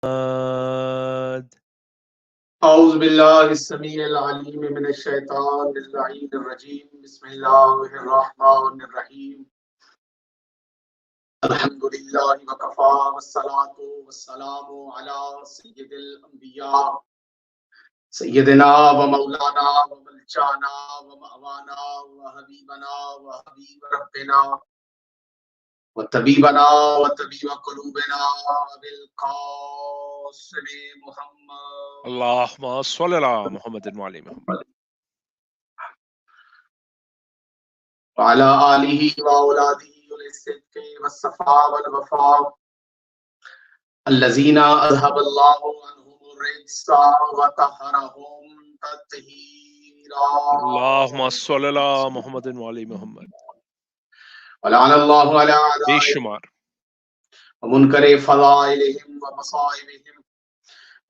اعوذ باللہ السمیع العلیم من الشیطان اللعین الرجیم بسم اللہ الرحمن الرحیم الحمدللہ وکفا والصلاة والسلام علی سید الانبیاء سیدنا و مولانا و ملجانا و مأوانا و حبیبنا و حبیب ربنا و طبیبنا و طبیب قلوبنا بالقاسم محمد اللہم صلی علی محمد وعلی محمد وعلى آلہ وأولادہ والصدق والصفاء والوفاء الذین اذهب اللہ عنہم الرجس وطہرہم تطہیرا اللہم صلی علی محمد وعلی محمد ولعن اللہ علی بے اعدائہم شمار ومنکر فضائلہم ومصائبہم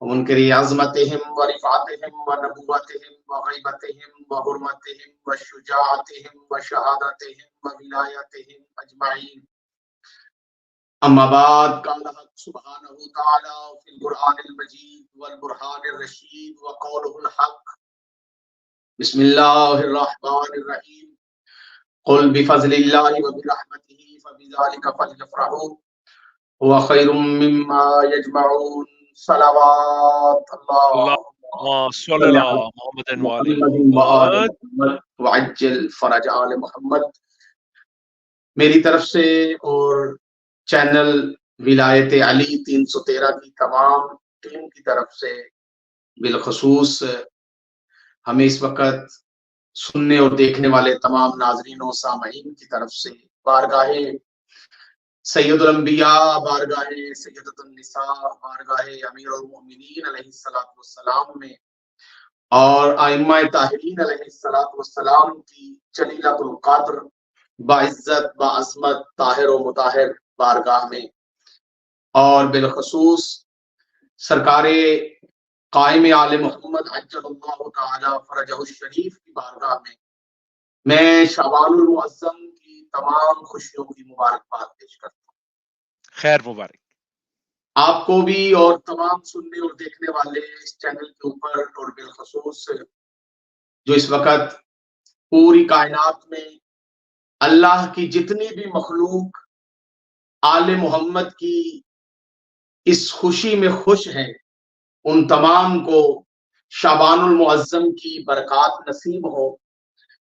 ومنکر عظمتہم ورفعتہم ونبوتہم وغیبتہم وحرمتہم وشجاعتہم وشہادتہم وولایتہم اجمعین اما بعد قال حق سبحانہ تعالی فی القرآن المجید والبرہان الرشید وقولہ الحق بسم اللہ الرحمن الرحیم قل بفضل اللہ وبرحمتہ فبذلک فلیفرحوا هو خیر مما یجمعون صلوات اللہ اللہم صلی علی محمد وعلی محمد وعجل فرج آل محمد۔ میری طرف سے اور چینل ولایت علی 313 کی تمام ٹیم کی طرف سے بالخصوص ہمیں اس وقت سننے اور دیکھنے والے تمام ناظرین و سامعین کی طرف سے بارگاہ سید الانبیاء، بارگاہ سیدۃ النساء، بارگاہ امیر المؤمنین علیہ السلام میں اور ائمہ طاہرین علیہ السلام کی جلیلۃ القدر باعزت باعظمت طاہر و مطہر بارگاہ میں اور بالخصوص سرکار قائم آل محمد عجل اللہ تعالی فرجہ الشریف کی بارگاہ میں شعبان المعظم کی تمام خوشیوں کی مبارکباد پیش کرتا ہوں۔ خیر مبارک آپ کو بھی اور تمام سننے اور دیکھنے والے اس چینل کے اوپر اور بالخصوص جو اس وقت پوری کائنات میں اللہ کی جتنی بھی مخلوق آل محمد کی اس خوشی میں خوش ہیں، ان تمام کو شعبان المعظم کی برکات نصیب ہو،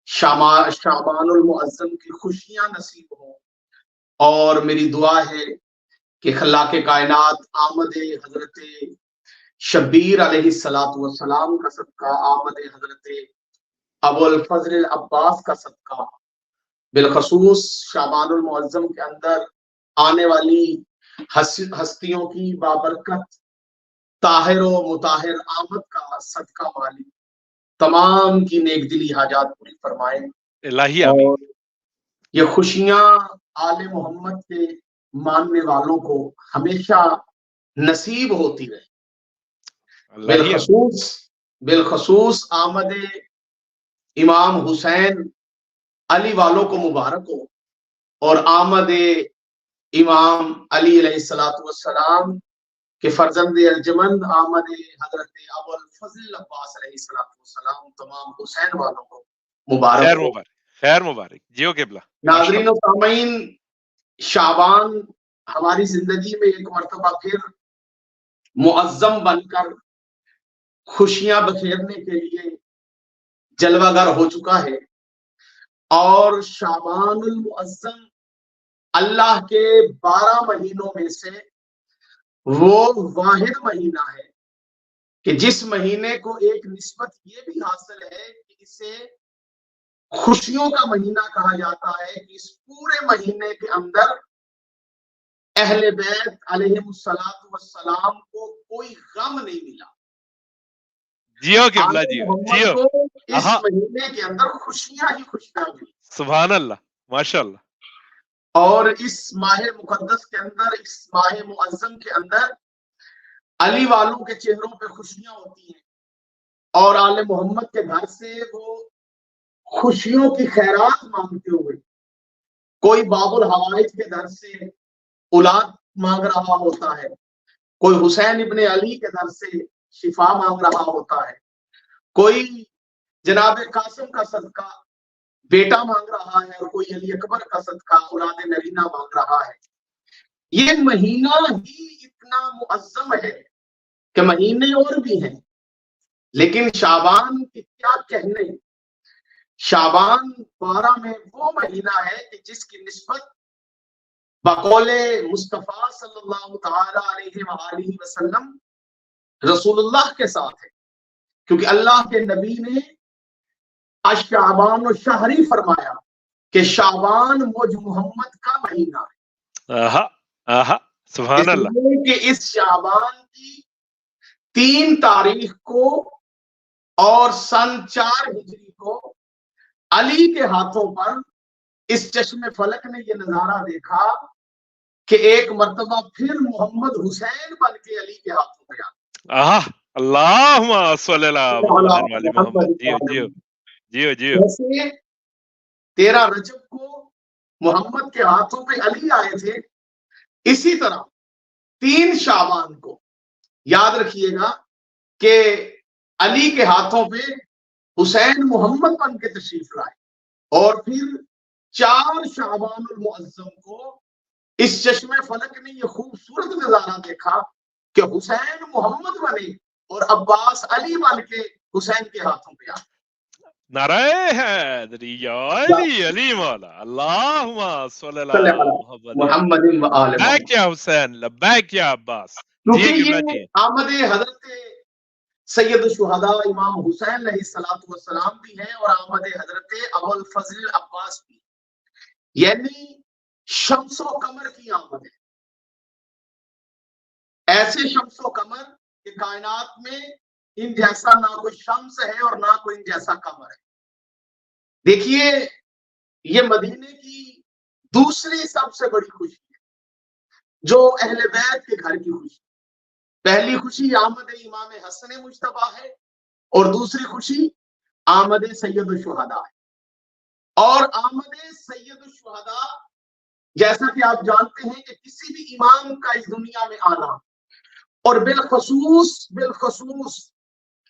شعبان المعظم کی خوشیاں نصیب ہوں، اور میری دعا ہے کہ خلاق کائنات آمد حضرت شبیر علیہ السلام کا صدقہ، آمد حضرت ابو الفضل العباس کا صدقہ، بالخصوص شعبان المعظم کے اندر آنے والی ہستیوں کی بابرکت طاہر و مطہر آمد کا صدقہ مالی تمام کی نیک دلی حاجات پوری فرمائیں الہی آمین۔ اور یہ خوشیاں آل محمد کے ماننے والوں کو ہمیشہ نصیب ہوتی رہے۔ الہی آمین۔ بالخصوص آمد امام حسین علی والوں کو مبارک ہو، اور آمد امام علی علیہ السلام کے فرزند ارجمند آمد حضرت ابو الفضل عباس علیہ السلام تمام حسین والوں کو مبارک خیر ہو۔ مبارک، خیر مبارک جیو قبلہ۔ ناظرین و سامعین، شعبان ہماری زندگی میں ایک مرتبہ پھر معظم بن کر خوشیاں بکھیرنے کے لیے جلوہ گر ہو چکا ہے، اور شعبان المعظم اللہ کے 12 مہینوں میں سے وہ واحد مہینہ ہے کہ جس مہینے کو ایک نسبت یہ بھی حاصل ہے کہ اسے خوشیوں کا مہینہ کہا جاتا ہے، کہ اس پورے مہینے کے اندر اہل بیت علیہ السلام کو کوئی غم نہیں ملا۔ جیو قبلہ آل جیو محمد جیو۔ کو اس مہینے کے اندر خوشیاں ہی خوشیاں ملی، سبحان اللہ، ماشاء اللہ۔ اور اس ماہ مقدس کے اندر، اس ماہ معظم کے اندر علی والوں کے چہروں پہ خوشیاں ہوتی ہیں، اور آل محمد کے گھر سے وہ خوشیوں کی خیرات مانگتے ہوئے، کوئی باب الحوائج کے در سے اولاد مانگ رہا ہوتا ہے، کوئی حسین ابن علی کے در سے شفا مانگ رہا ہوتا ہے، کوئی جناب قاسم کا صدقہ بیٹا مانگ رہا ہے، اور کوئی علی اکبر کا صدقہ اولاد نرینہ مانگ رہا ہے۔ یہ مہینہ ہی اتنا معظم ہے کہ مہینے اور بھی ہیں، لیکن شعبان کی کیا کہنے۔ شعبان 12 میں وہ مہینہ ہے کہ جس کی نسبت بقول مصطفیٰ صلی اللہ تعالی علیہ وآلہ وسلم رسول اللہ کے ساتھ ہے، کیونکہ اللہ کے نبی نے الشعبان الشہری فرمایا کہ شعبان مجھ محمد کا مہینہ ہے۔ سبحان اللہ۔ اس لیے کہ اس شعبان کی 3 تاریخ کو اور سن 4 ہجری کو علی کے ہاتھوں پر اس چشم فلک نے یہ نظارہ دیکھا کہ ایک مرتبہ پھر محمد حسین بن کے علی کے ہاتھوں پہ آ اللہم صلی اللہ علیہ محمد۔ جیو جیسے 13 رجب کو محمد کے ہاتھوں پہ علی آئے تھے، اسی طرح 3 شعبان کو یاد رکھیے گا کہ علی کے ہاتھوں پہ حسین محمد بن کے تشریف لائے، اور پھر 4 شعبان المعظم کو اس چشم فلک نے یہ خوبصورت نظارہ دیکھا کہ حسین محمد بنے اور عباس علی بن کے حسین کے ہاتھوں پہ آئے۔ نعرہ حیدری یا علی، علی مولا، اللہم صلی اللہ محمد و آل لبیک یا حسین، لبیک یا عباس۔ کیونکہ یہ آمد حضرت سید الشہداء امام حسین علیہ السلام بھی ہیں، اور آمد حضرت ابو الفضل عباس بھی، یعنی شمس و قمر کی آمد ہے۔ ایسے شمس و قمر کہ کائنات میں ان جیسا نہ کوئی شمس ہے اور نہ کوئی ان جیسا قمر ہے۔ دیکھیے، یہ مدینے کی دوسری سب سے بڑی خوشی ہے، جو اہل بیت کے گھر کی خوشی۔ پہلی خوشی آمد امام حسن مجتبیٰ ہے، اور دوسری خوشی آمد سید الشہداء ہے۔ اور آمد سید الشہداء، جیسا کہ آپ جانتے ہیں کہ کسی بھی امام کا اس دنیا میں آنا، اور بالخصوص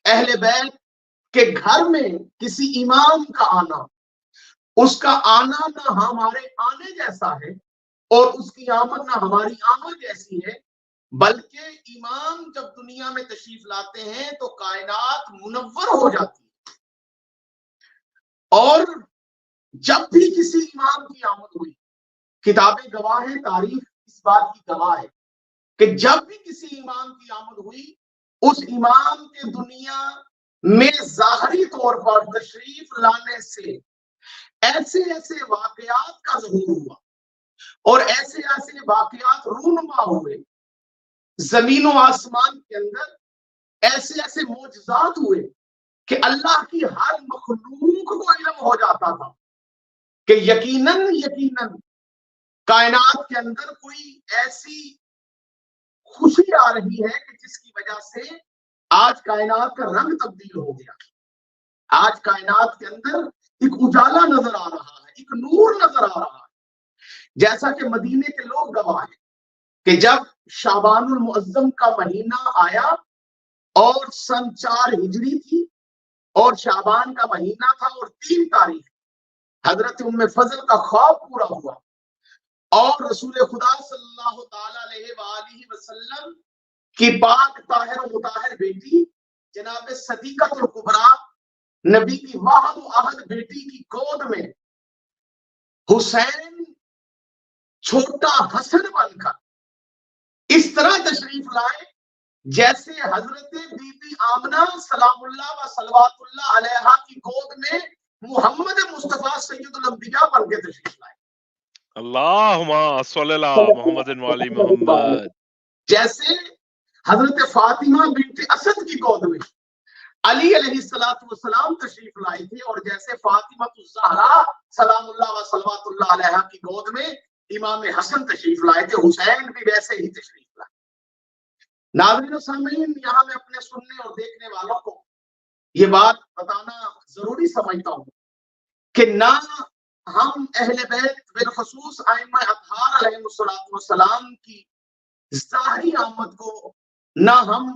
اہل بیت کے گھر میں کسی امام کا آنا، اس کا آنا نہ ہمارے آنے جیسا ہے، اور اس کی آمد نہ ہماری آمد جیسی ہے، بلکہ امام جب دنیا میں تشریف لاتے ہیں تو کائنات منور ہو جاتی ہے۔ اور جب بھی کسی امام کی آمد ہوئی، کتابیں گواہ ہیں، تاریخ اس بات کی گواہ ہے کہ جب بھی کسی امام کی آمد ہوئی، اس امام کے دنیا میں ظاہری طور پر تشریف لانے سے ایسے ایسے واقعات کا ظہور ہوا، اور ایسے ایسے واقعات رونما ہوئے، زمین و آسمان کے اندر ایسے ایسے معجزات ہوئے کہ اللہ کی ہر مخلوق کو علم ہو جاتا تھا کہ یقیناً کائنات کے اندر کوئی ایسی خوشی آ رہی ہے کہ جس کی وجہ سے آج کائنات کا رنگ تبدیل ہو گیا۔ آج کائنات کے اندر ایک اجالا نظر آ رہا ہے، ایک نور نظر آ رہا ہے، جیسا کہ مدینے کے لوگ گواہ ہیں کہ جب شعبان المعظم کا مہینہ آیا اور سن 4 ہجری تھی، اور شعبان کا مہینہ تھا، اور 3 تاریخ حضرت ام فضل کا خواب پورا ہوا، اور رسول خدا صلی اللہ تعالی علیہ وآلہ وسلم کی پاک طاہر و مطہر بیٹی جناب صدیقۃ الکبریٰ، نبی کی واحد و احد بیٹی کی گود میں حسین چھوٹا حسن بن کر اس طرح تشریف لائے جیسے حضرت بی بی آمنہ سلام اللہ و صلوات اللہ علیہا کی گود میں محمد مصطفیٰ سید الانبیاء بن کے تشریف لائے۔ اللہم صلی اللہ محمد والی محمد۔ جیسے حضرت فاطمہ بنت اسد کی گود میں علی علیہ السلام تشریف لائے تھے، اور جیسے فاطمہ الزہرا سلام اللہ و صلوات اللہ علیہا کی گود میں امام حسن تشریف لائے تھے، حسین بھی ویسے ہی تشریف لائے۔ ناظرین و سامعین، یہاں میں اپنے سننے اور دیکھنے والوں کو یہ بات بتانا ضروری سمجھتا ہوں کہ نہ ہم اہل بیت بالخصوص ائمہ اطہار علیہ السلام کی ظاہری آمد کو نہ ہم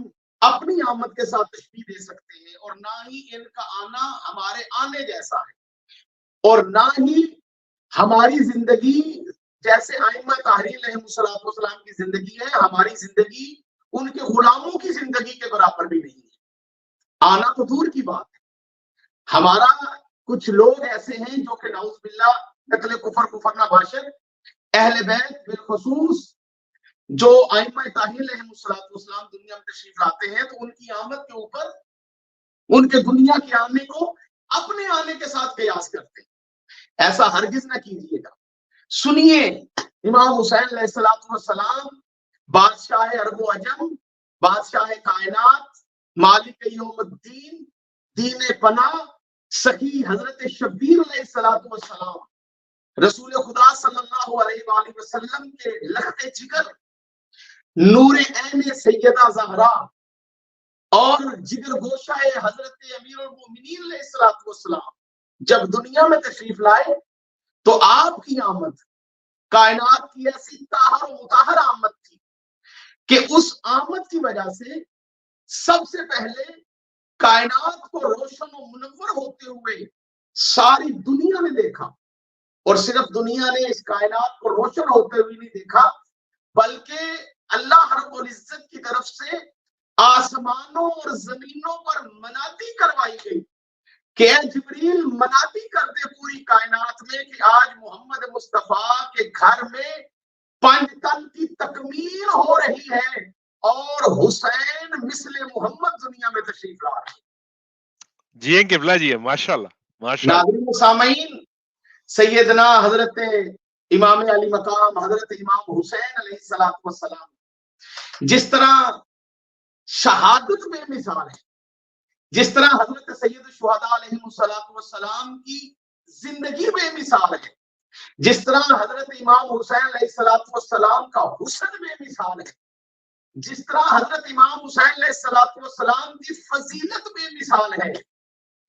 اپنی آمد کے ساتھ تشبیہ دے سکتے ہیں اور نہ ہی ان کا آنا ہمارے آنے جیسا ہے، اور نہ ہی ہماری زندگی جیسے ائمہ تحریر علیہ السلام کی زندگی ہے، ہماری زندگی ان کے غلاموں کی زندگی کے برابر بھی نہیں ہے۔ آنا تو دور کی بات ہے، ہمارا کچھ لوگ ایسے ہیں جو کہ نعوذ باللہ قتل کفر نباشر اہل بیت بالخصوص جو ائمہ طاہرین علیہ السلام دنیا میں تشریف لاتے ہیں تو ان کی آمد کے اوپر ان کے دنیا کے آنے کو اپنے آنے کے ساتھ قیاس کرتے ہیں۔ ایسا ہرگز نہ کیجیے گا۔ سنیے امام حسین علیہ السلام بادشاہ عرب و عجم، بادشاہ کائنات، مالک یوم الدین، دین پناہ، سخی حضرت شبیر علیہ السلام، رسول خدا صلی اللہ علیہ وآلہ وسلم کے لخت جگر، نور عین سیدہ زہرا اور جگر گوشہ حضرت امیر المومنین علیہ السلام جب دنیا میں تشریف لائے تو آپ کی آمد کائنات کی ایسی طاہر و مطہر آمد تھی کہ اس آمد کی وجہ سے سب سے پہلے کائنات کو روشن و منور ہوتے ہوئے ساری دنیا نے دیکھا، اور صرف دنیا نے اس کائنات کو روشن ہوتے ہوئے نہیں دیکھا بلکہ اللہ رب العزت کی طرف سے آسمانوں اور زمینوں پر منادی کروائی گئی کہ اے جبریل منادی کر دے پوری کائنات میں کہ آج محمد مصطفیٰ کے گھر میں 5 تن کی تکمیل ہو رہی ہے اور حسین مثل محمد دنیا میں تشریف لا رہے ہیں۔ جی ہیں قبلہ جی، ماشاءاللہ ماشاءاللہ۔ ناظرین و سامعین، سیدنا حضرت امام علی مقام حضرت امام حسین علیہ السلام جس طرح شہادت بے مثال ہے، جس طرح حضرت سید الشہداء علیہ السلام کی زندگی بے مثال ہے، جس طرح حضرت امام حسین علیہ السلام کا حسن بے مثال ہے، جس طرح حضرت امام حسین علیہ السلام کی فضیلت بے مثال ہے،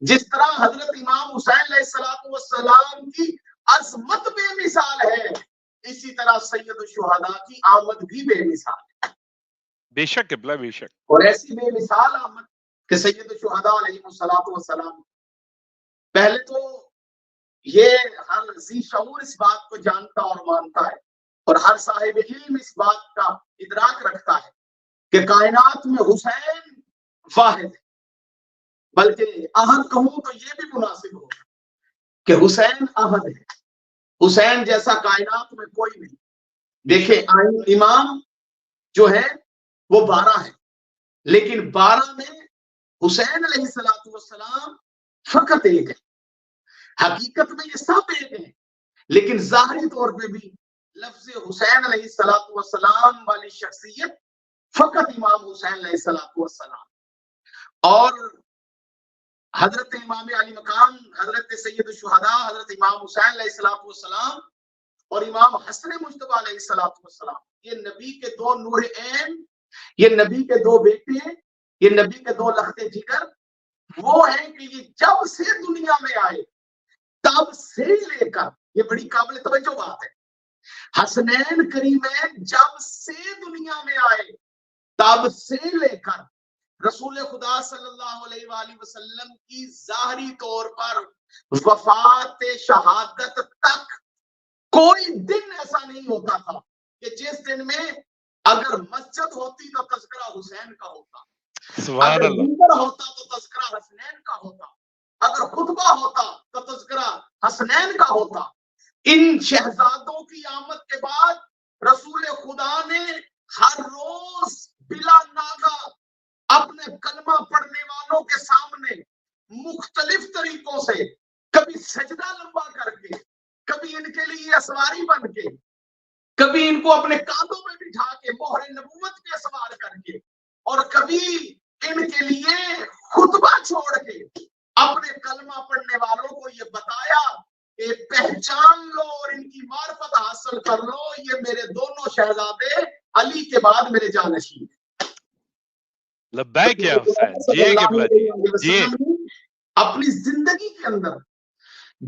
جس طرح حضرت امام حسین علیہ السلام کی عظمت بے مثال ہے، اسی طرح سید الشہداء کی آمد بھی بے مثال ہے۔ بے شک قبلہ، بے شک۔ اور ایسی بے مثال آمد کہ سید الشہداء علیہ السلام، پہلے تو یہ ہر ذی شعور اس بات کو جانتا اور مانتا ہے، اور ہر صاحب علم اس بات کا ادراک رکھتا ہے کہ کائنات میں حسین واحد ہے، بلکہ احد کہوں تو یہ بھی مناسب ہوگا کہ حسین احد ہے، حسین جیسا کائنات میں کوئی نہیں۔ دیکھیں امام جو ہے وہ 12 ہے، لیکن 12 میں حسین علیہ السلام فقط ایک ہے۔ حقیقت میں یہ سب ایک ہیں، لیکن ظاہری طور پہ بھی لفظ حسین علیہ السلام والی شخصیت فقط امام حسین علیہ السلام، اور حضرت امام علی مقام حضرت سید الشہداء حضرت امام حسین علیہ السلام اور امام حسن مجتبی علیہ السلام، یہ نبی کے 2 نور عین، یہ نبی کے 2 بیٹے، یہ نبی کے 2 لخت جگر، وہ ہیں کہ یہ جب سے دنیا میں آئے تب سے لے کر، یہ بڑی قابل توجہ بات ہے، حسنین کریمین جب سے دنیا میں آئے تب سے لے کر رسول خدا صلی اللہ علیہ وآلہ وسلم کی ظاہری طور پر وفات شہادت تک کوئی دن ایسا نہیں ہوتا تھا کہ جس دن میں اگر مسجد ہوتی تو تذکرہ حسین کا ہوتا، سبحان اللہ، اگر منبر ہوتا تو تذکرہ حسنین کا ہوتا، اگر خطبہ ہوتا تو تذکرہ حسنین کا ہوتا۔ ان شہزادوں کی آمد کے بعد رسول خدا نے ہر روز بلا ناغہ اپنے کلمہ پڑھنے والوں کے سامنے مختلف طریقوں سے، کبھی سجدہ لمبا کر کے، کبھی ان کے لیے اسواری بن کے، کبھی ان کو اپنے کاندھوں میں بٹھا کے مہر نبوت کے سوار کر کے، اور کبھی ان کے لیے خطبہ چھوڑ کے اپنے کلمہ پڑھنے والوں کو یہ بتایا کہ پہچان لو اور ان کی معرفت حاصل کر لو، یہ میرے دونوں شہزادے علی کے بعد میرے جانشین ہیں۔ لبیک یا حسین، جی قبلہ جی، جی اپنی زندگی کے اندر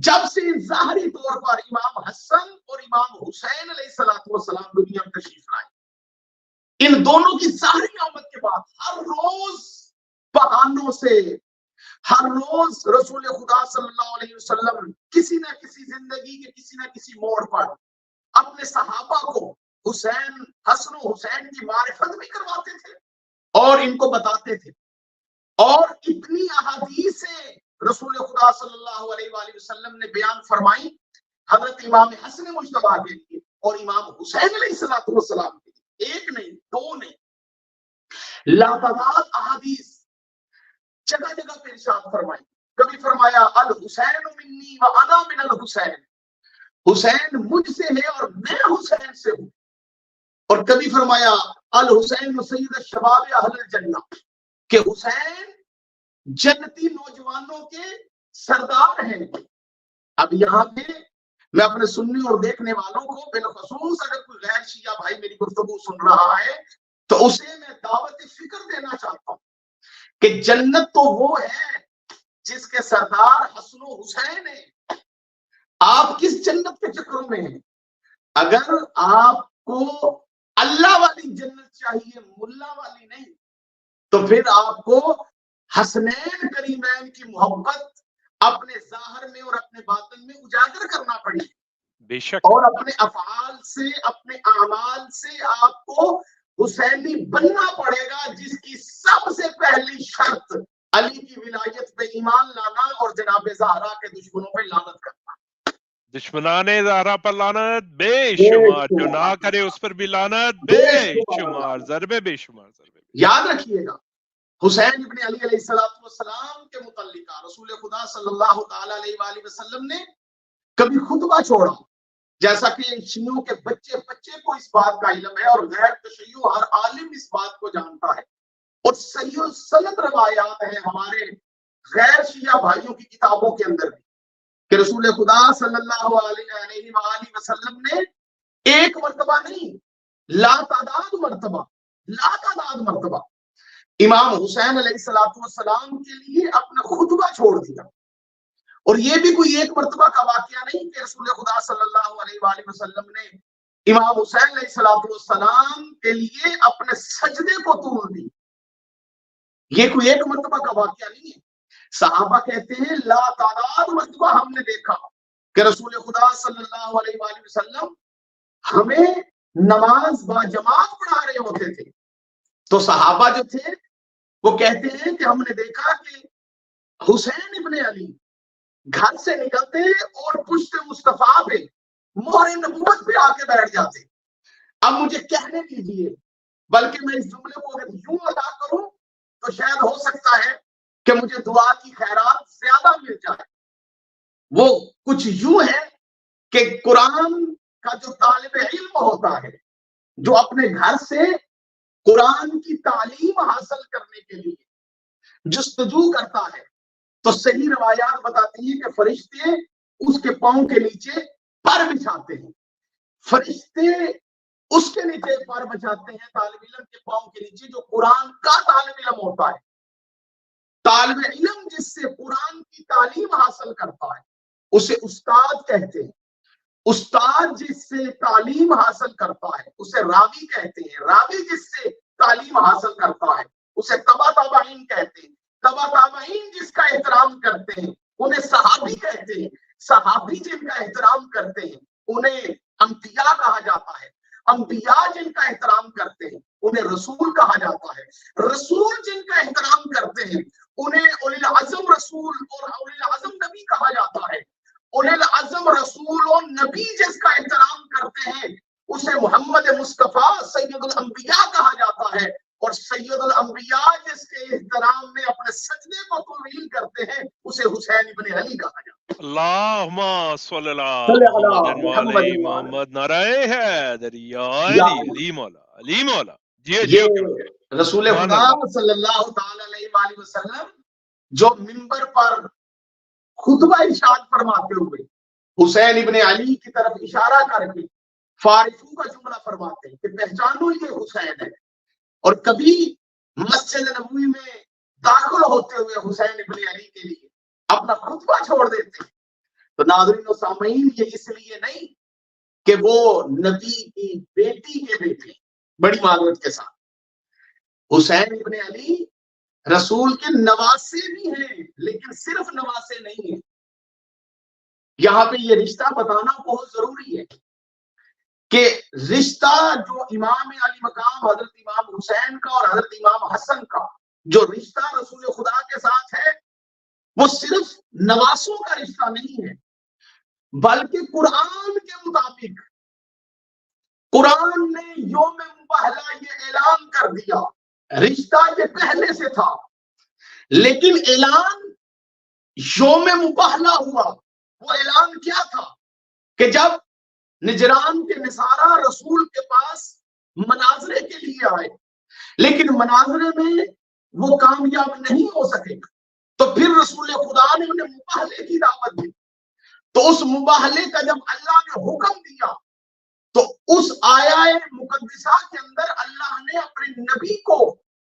جب سے ظاہری طور پر امام حسن اور امام حسین علیہ السلام دنیا میں تشریف لائے، ان دونوں کی ظاہری آمد کے بعد ہر روز بہانوں سے، ہر روز رسول خدا صلی اللہ علیہ وسلم کسی نہ کسی زندگی کے کسی نہ کسی موڑ پر اپنے صحابہ کو حسین، حسن و حسین کی معرفت بھی کرواتے تھے اور ان کو بتاتے تھے. اور اتنی احادیث رسول خدا صلی اللہ علیہ وآلہ وسلم نے بیان فرمائی حضرت امام حسن مجتبیٰ کے لیے اور امام حسین علیہ السلام کے لیے، ایک نہیں دو نہیں، لاتعداد احادیث جگہ جگہ پہ ارشاد فرمائی. کبھی فرمایا الحسین منی وانا من الحسین، حسین مجھ سے ہے اور میں حسین سے ہوں. اور کبھی فرمایا الحسین سید الشباب اہل الجنہ، کہ حسین جنتی نوجوانوں کے سردار ہیں. اب یہاں پہ میں اپنے سننے اور دیکھنے والوں کو بالخصوص اگر کوئی غیر شیعہ بھائی میری گفتگو سن رہا ہے تو اسے میں دعوت فکر دینا چاہتا ہوں کہ جنت تو وہ ہے جس کے سردار حسن و حسین ہیں. آپ کس جنت کے چکروں میں ہیں؟ اگر آپ کو اللہ والی جنت چاہیے، ملا والی نہیں، تو پھر آپ کو حسنین کریمین کی محبت اپنے ظاہر میں اور اپنے باطن میں اجاگر کرنا پڑے، بے شک، اور اپنے افعال سے، اپنے اعمال سے آپ کو حسینی بننا پڑے گا، جس کی سب سے پہلی شرط علی کی ولایت پہ ایمان لانا اور جناب زہرا کے دشمنوں پہ لعنت کرنا. دشمنان زہرا پر لعنت بے شمار، جو نہ کرے اس پر بھی لعنت بے شمار، ضربے بے شمار، ضربے. یاد رکھیے گا حسین ابن علی علیہ السلام کے متعلقہ رسول خدا صلی اللہ تعالی علیہ وآلہ وسلم نے کبھی خطبہ چھوڑا، جیسا کہ شیعوں کے بچے بچے کو اس بات کا علم ہے، اور غیر تشیع ہر عالم اس بات کو جانتا ہے، اور صحیح السند روایات ہیں ہمارے غیر شیعہ بھائیوں کی کتابوں کے اندر بھی کہ رسول خدا صلی اللہ علیہ وآلہ وسلم نے ایک مرتبہ نہیں، لاتعداد مرتبہ امام حسین علیہ السلام کے لیے اپنا خطبہ چھوڑ دیا. اور یہ بھی کوئی ایک مرتبہ کا واقعہ نہیں کہ رسول خدا صلی اللہ علیہ وآلہ وسلم نے امام حسین علیہ السلام کے لیے اپنے سجدے کو طول دی. یہ کوئی ایک مرتبہ کا واقعہ نہیں ہے. صحابہ کہتے ہیں لا تعداد مرتبہ ہم نے دیکھا کہ رسول خدا صلی اللہ علیہ وآلہ وسلم ہمیں نماز با جماعت پڑھا رہے ہوتے تھے. تو صحابہ جو تھے وہ کہتے ہیں کہ ہم نے دیکھا کہ حسین ابن علی گھر سے نکلتے اور پشت مصطفیٰ پہ مہر نبوت پہ آ کے بیٹھ جاتے. اب مجھے کہنے دیجیے، بلکہ میں اس جملے کو اگر یوں ادا کروں تو شاید ہو سکتا ہے کہ مجھے دعا کی خیرات زیادہ مل جائے. وہ کچھ یوں ہے کہ قرآن کا جو طالب علم ہوتا ہے، جو اپنے گھر سے قرآن کی تعلیم حاصل کرنے کے لیے جستجو کرتا ہے، تو صحیح روایات بتاتی ہیں کہ فرشتے اس کے پاؤں کے نیچے پر بچھاتے ہیں. فرشتے اس کے نیچے پر بچھاتے ہیں طالب علم کے پاؤں کے نیچے جو قرآن کا طالب علم ہوتا ہے. طالب علم جس سے قرآن کی تعلیم حاصل کرتا ہے اسے استاد کہتے ہیں. استاد جس سے تعلیم حاصل کرتا ہے اسے راوی کہتے ہیں. راوی جس سے تعلیم حاصل کرتا ہے اسے تبع تابعین کہتے ہیں. تبع تابعین جس کا احترام کرتے ہیں انہیں صحابی کہتے ہیں. صحابی جن کا احترام کرتے ہیں انہیں انبیاء کہا جاتا ہے. انبیاء جن کا احترام کرتے ہیں انہیں رسول کہا جاتا ہے. رسول جن کا احترام کرتے ہیں انہیں اولی العزم رسول اور اولی العزم نبی کہا جاتا ہے. اولی العزم رسول اور نبی جس کا احترام کرتے ہیں اسے محمد مصطفیٰ سید الانبیاء کہا جاتا ہے. اور سید الانبیاء جس کے احترام میں اپنے سجدے کو طویل کرتے ہیں اسے حسین ابن علی کہا جاتا ہے. اللہم صلی اللہ علی محمد. نعرہ حیدری یا علی، علی مولا، علی مولا. یہ رسول خدا صلی اللہ تعالی علیہ وآلہ وسلم جو منبر پر خطبہ ارشاد فرماتے ہوئے حسین ابن علی کی طرف اشارہ کر کے فارفو کا جملہ فرماتے ہیں کہ پہچانو یہ حسین ہے. اور کبھی مسجد نبوی میں داخل ہوتے ہوئے حسین ابن علی کے لیے اپنا خطبہ چھوڑ دیتے ہیں. تو ناظرین و سامعین یہ اس لیے نہیں کہ وہ نبی کی بیٹی کے بیٹے، بڑی معذرت کے ساتھ حسین ابن علی رسول کے نواسے بھی ہیں، لیکن صرف نواسے نہیں ہیں. یہاں پہ یہ رشتہ بتانا بہت ضروری ہے کہ رشتہ جو امام علی مقام حضرت امام حسین کا اور حضرت امام حسن کا جو رشتہ رسول خدا کے ساتھ ہے، وہ صرف نواسوں کا رشتہ نہیں ہے، بلکہ قرآن کے مطابق قرآن نے یوم مباہلہ یہ اعلان کر دیا. رشتہ یہ پہلے سے تھا، لیکن اعلان یوم مباہلہ ہوا. وہ اعلان کیا تھا کہ جب نجران کے نصارہ رسول کے پاس مناظرے کے لیے آئے، لیکن مناظرے میں وہ کامیاب نہیں ہو سکے، تو پھر رسول خدا نے انہیں مباہلے کی دعوت دی. تو اس مباہلے کا جب اللہ نے حکم دیا تو اس آیہ مقدسہ کے اندر اللہ نے اپنے نبی کو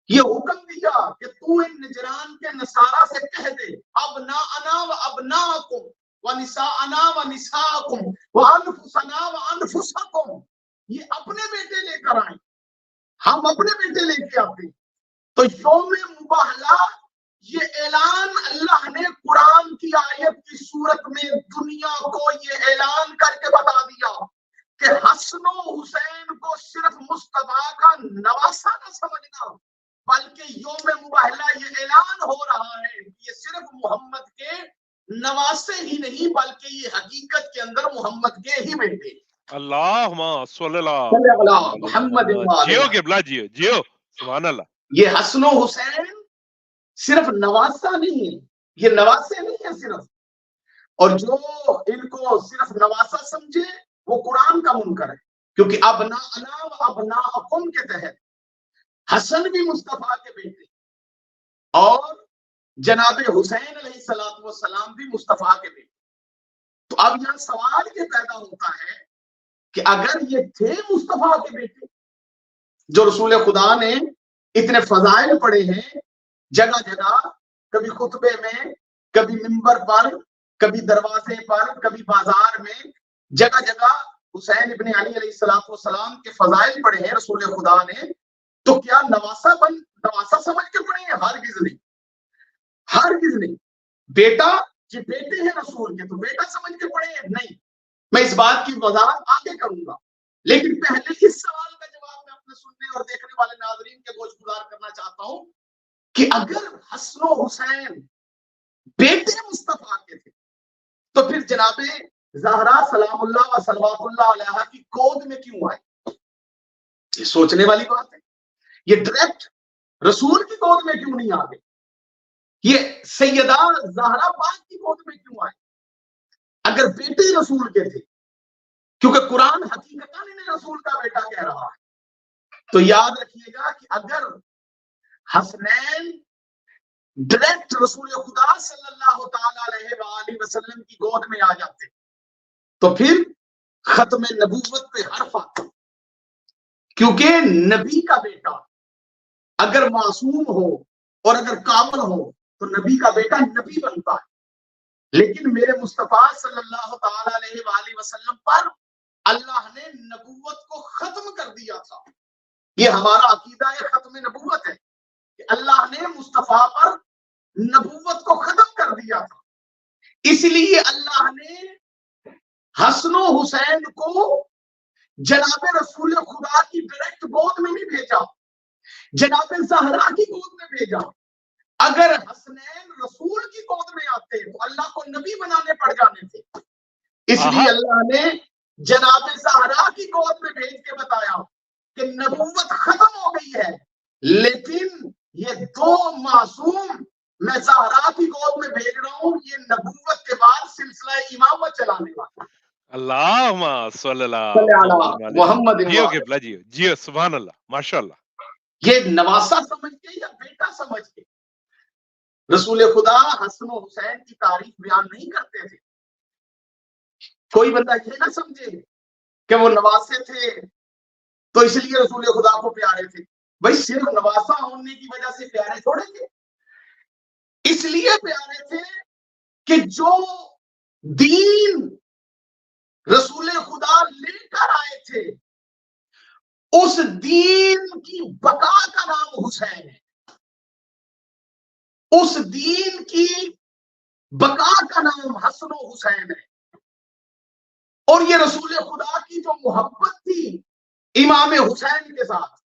یہ حکم دیا کہ تو ان نجران کے نصارہ سے کہہ دے ابناءنا و ابناءکم ونساءنا و نساءکم وانفسنا و انفسکم، یہ اپنے بیٹے لے کر آئیں، ہم اپنے بیٹے لے کے آتے ہیں. تو یوم مباہلہ یہ اعلان اللہ نے قرآن کی آیت کی صورت میں دنیا کو یہ اعلان کر کے بتا دیا کہ حسن و حسین کو صرف مصطفیٰ کا نواسہ نہ سمجھنا، بلکہ یوم مباہلہ یہ اعلان ہو رہا ہے کہ یہ صرف محمد کے نواسے ہی نہیں بلکہ یہ حقیقت کے اندر محمد کے ہی بیٹے. اللہم صلی اللہ محمد جیو قبلہ جیو جیو سبحان اللہ. یہ حسن و حسین صرف نواسہ نہیں ہے، یہ نواسے نہیں ہے صرف، اور جو ان کو صرف نواسہ سمجھے وہ قرآن کا منکر ہے، کیونکہ ابناءنا و ابناءکم کے تحت حسن بھی مصطفیٰ کے بیٹے اور جناب حسین علیہ السلام بھی مصطفیٰ کے بیٹے. تو اب یہاں سوال یہ پیدا ہوتا ہے کہ اگر یہ تھے مصطفیٰ کے بیٹے جو رسول خدا نے اتنے فضائل پڑھے ہیں جگہ جگہ، کبھی خطبے میں، کبھی منبر پر، کبھی دروازے پر، کبھی بازار میں، جگہ جگہ حسین ابن علی علیہ السلام کے فضائل پڑھے ہیں رسول خدا نے، تو کیا نواسہ سمجھ کے پڑھے ہیں؟ ہرگز نہیں، ہرگز نہیں. بیٹا یہ بیٹے ہیں رسول کے تو بیٹا سمجھ کے پڑھے ہیں؟ نہیں. میں اس بات کی وضاحت آگے کروں گا، لیکن پہلے اس سوال کا جواب میں اپنے سننے اور دیکھنے والے ناظرین کے گوش گزار کرنا چاہتا ہوں کہ اگر حسن و حسین بیٹے مصطفیٰ کے تھے تو پھر جناب زہرا سلام اللہ و صلوات اللہ علیہا کی گود میں کیوں آئے؟ یہ سوچنے والی بات ہے. یہ ڈائریکٹ رسول کی گود میں کیوں نہیں آ گئے؟ یہ سیدہ زہرا پاک کی گود میں کیوں آئے اگر بیٹے رسول کے تھے؟ کیونکہ قرآن حقیقتاً انہیں رسول کا بیٹا کہہ رہا ہے. تو یاد رکھیے گا کہ اگر حسنین ڈائریکٹ رسول خدا صلی اللہ تعالی علیہ وآلہ وسلم کی گود میں آ جاتے تو پھر ختم نبوت پہ حرف آتا، کیونکہ نبی کا بیٹا اگر معصوم ہو اور اگر کامل ہو تو نبی کا بیٹا نبی بنتا ہے. لیکن میرے مصطفیٰ صلی اللہ تعالی علیہ وآلہ وسلم پر اللہ نے نبوت کو ختم کر دیا تھا. یہ ہمارا عقیدہ ختم نبوت ہے کہ اللہ نے مصطفیٰ پر نبوت کو ختم کر دیا تھا. اس لیے اللہ نے حسن و حسین کو جناب رسول خدا کی ڈائریکٹ گود میں نہیں بھیجا، جناب زہرا کی گود میں بھیجا. اگر حسنین رسول کی گود میں آتے تو اللہ کو نبی بنانے پڑ جانے تھے. اس لیے اللہ نے جناب زہرا کی گود میں بھیج کے بتایا کہ نبوت ختم ہو گئی ہے، لیکن یہ دو معصوم میں زہرا کی گود میں بھیج رہا ہوں، یہ نبوت کے بعد سلسلہ امامت چلانے والا. اللہم صلی اللہ محمد جیو قبلہ جیو جیو سبحان اللہ ماشاء اللہ. یہ نواسہ سمجھ کے یا بیٹا سمجھ کے رسول خدا حسن و حسین کی تعریف بیان نہیں کرتے تھے. کوئی بندہ یہ نہ سمجھے کہ وہ نواسے تھے تو اس لیے رسول خدا کو پیارے تھے. بھائی صرف نواسا ہونے کی وجہ سے پیارے چھوڑیں گے؟ اس لیے پیارے تھے کہ جو دین رسول خدا لے کر آئے تھے اس دین کی بقا کا نام حسین ہے، اس دین کی بقا کا نام حسن و حسین ہے. اور یہ رسول خدا کی جو محبت تھی امام حسین کے ساتھ،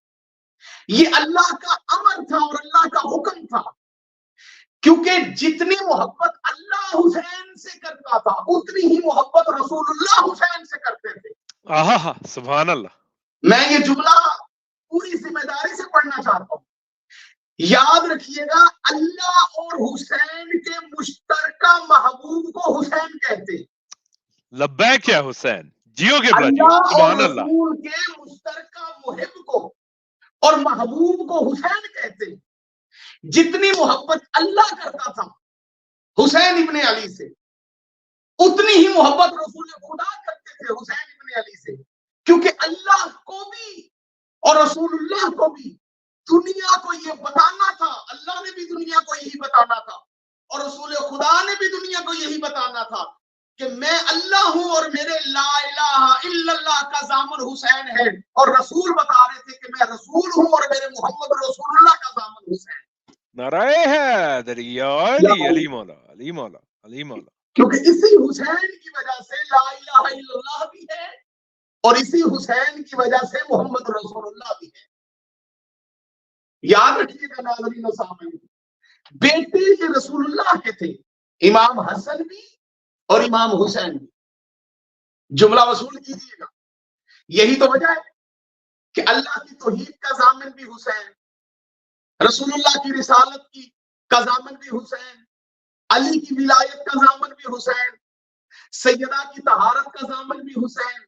یہ اللہ کا امر تھا اور اللہ کا حکم تھا، کیونکہ جتنی محبت اللہ حسین سے کرتا تھا اتنی ہی محبت رسول اللہ حسین سے کرتے تھے. آہا سبحان اللہ. میں یہ جملہ پوری ذمہ داری سے پڑھنا چاہتا ہوں. یاد رکھیے گا، اللہ اور حسین کے مشترکہ محبوب کو حسین کہتے ہیں. لبیک یا حسین، جیو قبلہ جیو، اللہ اور سبحان اللہ. رسول کے مشترکہ محب کو اور محبوب کو حسین کہتے ہیں. جتنی محبت اللہ کرتا تھا حسین ابن علی سے، اتنی ہی محبت رسول خدا کرتے تھے حسین ابن علی سے، کیونکہ اللہ کو بھی اور رسول اللہ کو بھی دنیا کو یہ بتانا تھا. اللہ نے بھی دنیا کو یہی بتانا تھا اور رسول خدا نے بھی دنیا کو یہی بتانا تھا کہ میں اللہ ہوں اور میرے لا الہ الا اللہ کا ضامن حسین ہے. اور رسول بتا رہے تھے کہ میں رسول ہوں اور میرے محمد رسول اللہ کا ضامن حسین. نعرہ حیدری، علی علی مولا، علی مولا، علی مولا. کیونکہ اسی حسین کی وجہ سے لا الہ الا اللہ بھی ہے اور اسی حسین کی وجہ سے محمد رسول اللہ بھی ہے. یاد رکھیے گا ناظرین و سامعین، بیٹے یہ رسول اللہ کے تھے، امام حسن بھی اور امام حسین بھی. جملہ وصول کیجیے گا. یہی تو وجہ ہے کہ اللہ کی توحید کا ضامن بھی حسین، رسول اللہ کی رسالت کا ضامن بھی حسین، علی کی ولایت کا ضامن بھی حسین، سیدہ کی طہارت کا ضامن بھی حسین،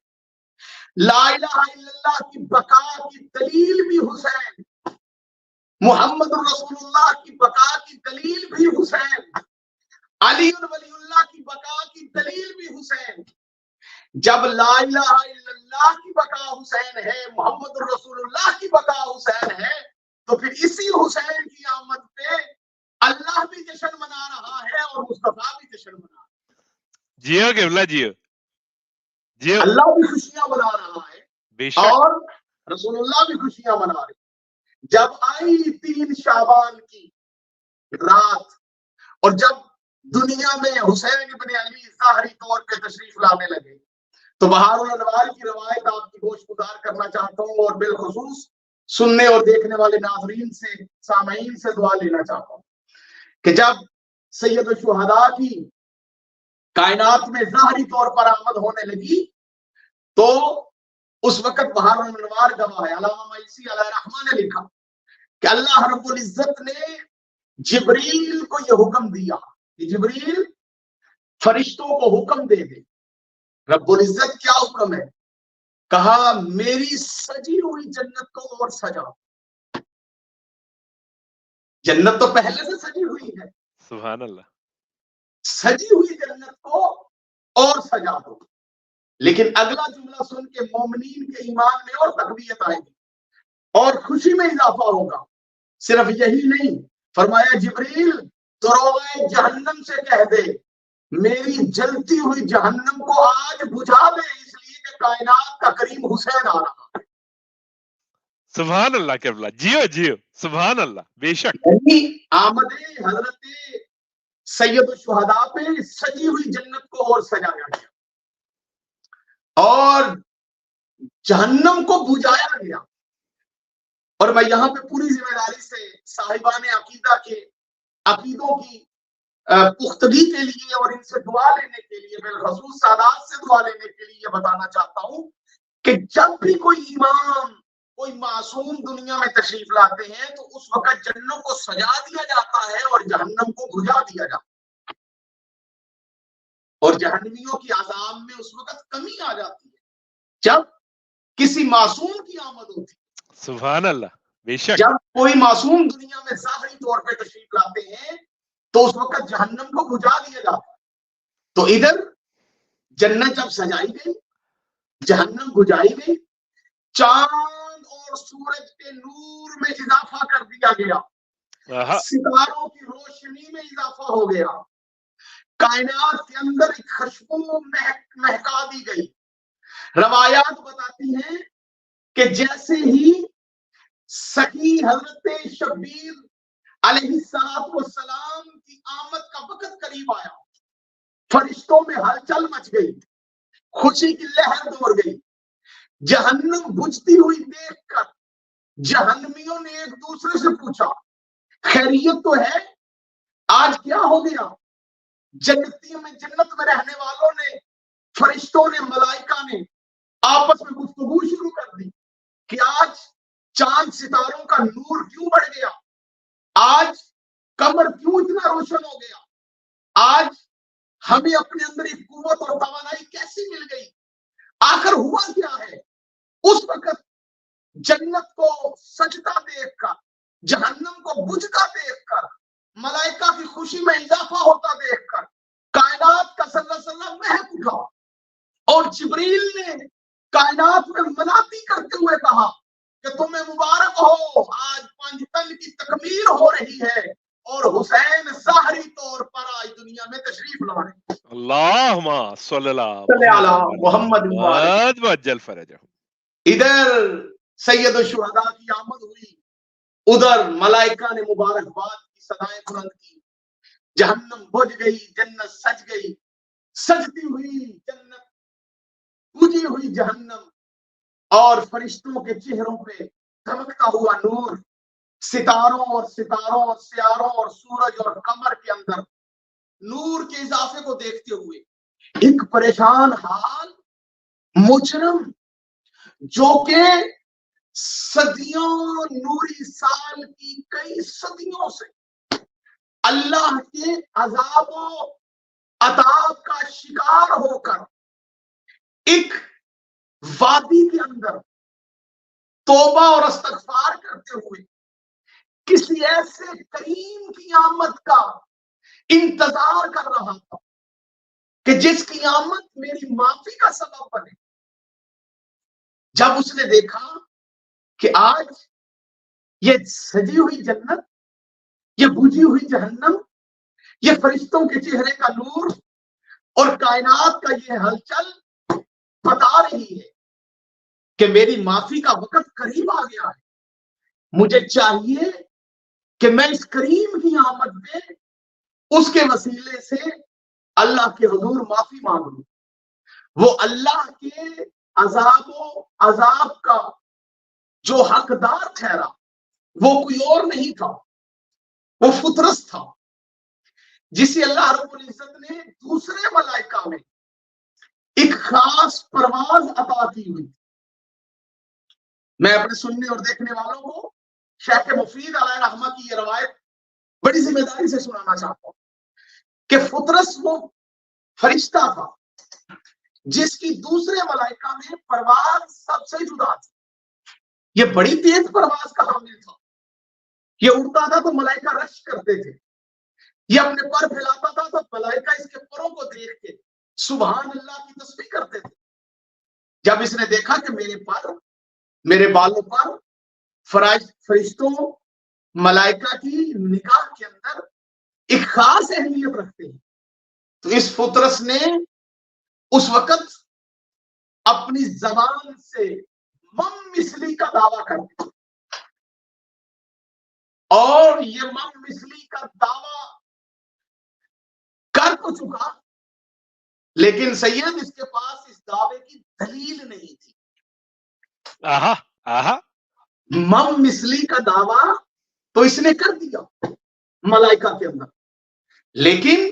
لا الہ الا اللہ کی بقا کی دلیل بھی حسین، محمد رسول اللہ کی بقا کی دلیل بھی حسین، علی ولی اللہ کی بقا کی دلیل بھی حسین. جب لا الہ الا اللہ کی بقا حسین ہے، محمد رسول اللہ کی بقا حسین ہے، تو پھر اسی حسین کی آمد پہ اللہ بھی جشن منا رہا ہے اور مصطفیٰ بھی جشن منا رہا ہے. جیو قبلہ جیو، جیو. اللہ بھی خوشیاں منا رہا ہے بے شک. اور رسول اللہ بھی خوشیاں منا رہے. جب آئی 3 شعبان کی رات اور جب دنیا میں حسین ابن علی ظاہری طور پہ تشریف لانے لگے، تو بہار الانوار کی روایت آپ کی گوش گزار کرنا چاہتا ہوں اور بالخصوص سننے اور دیکھنے والے ناظرین سے، سامعین سے دعا لینا چاہتا ہوں کہ جب سید الشہداء کی کائنات میں ظاہری طور پر آمد ہونے لگی تو اس وقت بہار الانوار گواہ ہے، علامہ مایوسی علیہ رحمہ نے لکھا کہ اللہ رب العزت نے جبریل کو یہ حکم دیا کہ جبریل فرشتوں کو حکم دے دے. رب العزت کیا حکم ہے؟ کہا میری سجی ہوئی جنت کو اور سجا. جنت تو پہلے سے سجی ہوئی ہے، سبحان اللہ. سجی ہوئی جنت کو اور سجا دو. لیکن اگلا جملہ سن کے مومنین کے ایمان میں اور تقویت آئے گی اور خوشی میں اضافہ ہوگا. صرف یہی نہیں، فرمایا جبریل دروغے جہنم سے کہہ دے میری جلتی ہوئی جہنم کو آج بجھا دے، اس لیے کہ کائنات کا کریم حسین آ رہا ہے. سبحان اللہ قبلہ، جیو جیو، سبحان اللہ. بے شک. یعنی آمد حضرت سید الشہداء پہ سجی ہوئی جنت کو اور سجایا گیا اور جہنم کو بجھایا گیا. اور میں یہاں پہ پوری ذمہ داری سے صاحبان عقیدہ کے عقیدوں کی پختگی کے لیے اور ان سے دعا لینے کے لیے، بالخصوص سادات سے دعا لینے کے لیے یہ بتانا چاہتا ہوں کہ جب بھی کوئی امام، کوئی معصوم دنیا میں تشریف لاتے ہیں تو اس وقت جنوں کو سجا دیا جاتا ہے اور جہنم کو بجھا دیا جاتا ہے اور جہنمیوں کی عذاب میں اس وقت کمی آ جاتی ہے جب کسی معصوم کی آمد ہوتی ہے. سبحان اللہ. بے شک. جب کوئی معصوم دنیا میں ظاہری طور پہ تشریف لاتے ہیں تو اس وقت جہنم کو بجھا دیا جاتا ہے. تو ادھر جنت جب سجائی گئی، جہنم بجھائی گئی، چاند اور سورج کے نور میں اضافہ کر دیا گیا، ستاروں کی روشنی میں اضافہ ہو گیا، کائنات کے اندر ایک خوشبو مہکا دی گئی. روایات بتاتی ہیں کہ جیسے ہی سخی حضرت شبیر علیہ السلام کی آمد کا وقت قریب آیا، فرشتوں میں ہلچل مچ گئی، خوشی کی لہر دوڑ گئی. جہنم بجھتی ہوئی دیکھ کر جہنمیوں نے ایک دوسرے سے پوچھا خیریت تو ہے؟ آج کیا ہو گیا؟ جنت میں رہنے والوں نے، فرشتوں نے، ملائکہ نے آپس میں گفتگو شروع کر دی کہ آج چاند ستاروں کا نور کیوں بڑھ گیا، آج قمر کیوں اتنا روشن ہو گیا، آج ہمیں اپنے اندر ایک قوت اور توانائی کیسی مل گئی، آخر ہوا کیا ہے؟ اس وقت جنت کو سجدہ دیکھ کر، جہنم کو بجھتا دیکھ کر، ملائکہ کی خوشی میں اضافہ ہوتا دیکھ کر کائنات کا سلسلہ مہک اٹھا، اور جبریل نے کائنات میں مناتی کرتے ہوئے کہا کہ تمہیں مبارک ہو، آج پنجتن کی تکمیل ہو رہی ہے اور حسین ظاہری طور پر آج دنیا میں تشریف لا رہے ہیں. اللہم صلی اللہ محمد وجل فرجہ. ادھر سید الشہداء کی آمد ہوئی، ادھر ملائکہ نے مبارکباد کی صدائیں بلند کی، جہنم بجھ گئی، جنت سج گئی، سجتی ہوئی جنت، بجھی ہوئی جہنم، اور فرشتوں کے چہروں پہ دھمکتا ہوا نور، ستاروں اور سیاروں اور سورج اور قمر کے اندر نور کے اضافے کو دیکھتے ہوئے ایک پریشان حال مجرم، جو کہ صدیوں نوری سال کی کئی صدیوں سے اللہ کے عذاب و عذاب کا شکار ہو کر ایک وادی کے اندر توبہ اور استغفار کرتے ہوئے کسی ایسے کریم کی آمد کا انتظار کر رہا تھا کہ جس کی آمد میری معافی کا سبب بنے. جب اس نے دیکھا کہ آج یہ سجی ہوئی جنت، یہ بجھی ہوئی جہنم، یہ فرشتوں کے چہرے کا نور اور کائنات کا یہ ہلچل بتا رہی ہے کہ میری معافی کا وقت قریب آ گیا ہے، مجھے چاہیے کہ میں اس کریم کی آمد میں اس کے وسیلے سے اللہ کے حضور معافی مانگ لوں. وہ اللہ کے عذاب و عذاب کا جو حقدار ٹھہرا وہ کوئی اور نہیں تھا، وہ فطرس تھا جسے اللہ رب العزت نے دوسرے ملائکہ میں ایک خاص پرواز عطا کی ہوئی. میں اپنے سننے اور دیکھنے والوں کو شیخ مفید علیہ رحمہ کی یہ روایت بڑی ذمہ داری سے سنانا چاہتا ہوں کہ فطرس وہ فرشتہ تھا جس کی دوسرے ملائکہ میں پرواز سب سے جدا تھی. یہ بڑی تیز پرواز کا حامل تھا، یہ اڑتا تھا تو ملائکہ رش کرتے تھے، یہ اپنے پر پھیلاتا تھا تو ملائکہ اس کے پروں کو دیکھ کے سبحان اللہ کی تسبیح کرتے تھے. جب اس نے دیکھا کہ میرے پر، میرے بالوں پر فرشتوں ملائکہ کی نگاہ کے اندر ایک خاص اہمیت رکھتے ہیں، تو اس فطرس نے اس وقت اپنی زبان سے مم مثلی کا دعویٰ کر دیا، اور یہ مم مثلی کا دعویٰ کر تو چکا، لیکن سید اس کے پاس اس دعوے کی دلیل نہیں تھی. مم مثلی کا دعویٰ تو اس نے کر دیا ملائکہ کے اندر، لیکن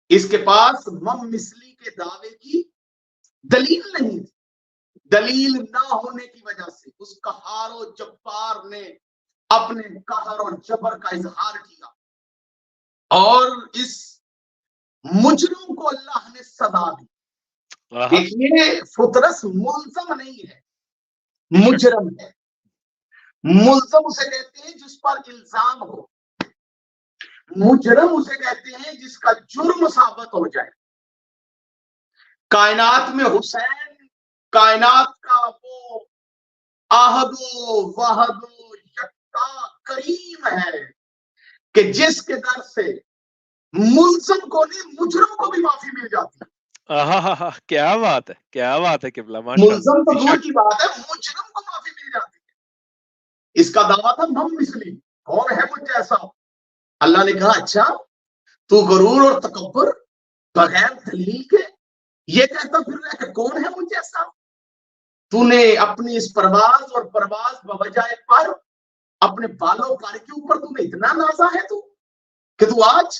اس کے پاس مم مثلی کے دعوے کی دلیل نہیں تھی. دلیل نہ ہونے کی وجہ سے اس قہار و جبار نے اپنے قہر اور جبر کا اظہار کیا، اور اس مجرم کو اللہ نے سزا دی. دیکھیے فطرس ملزم نہیں ہے، مجرم ہے. ملزم اسے کہتے ہیں جس پر الزام ہو، مجرم اسے کہتے ہیں جس کا جرم ثابت ہو جائے. کائنات میں حسین کائنات کا وہ احد و واحد و یکتا کریم ہے کہ جس کے در سے ملزم کو نہیں مجرم کو بھی معافی مل جاتی ہے. کیا بات ہے، کیا بات ہے قبلہ، ماشاء ملزم تو اللہ، دور کی بات ہے، مجرم کو معافی مل جاتی ہے۔ اس کا دعویٰ تھا من مثلی، کون ہے مجھ جیسا؟ اللہ نے کہا اچھا تو غرور اور تکبر بغیر دلیل کے یہ کہتا پھر رہا کہ کون ہے مجھ جیسا؟ تو نے اپنی اس پرواز اور پرواز بوجائے پر اپنے بالوں پر کے اوپر تو نے اتنا نازا ہے تو کہ تو آج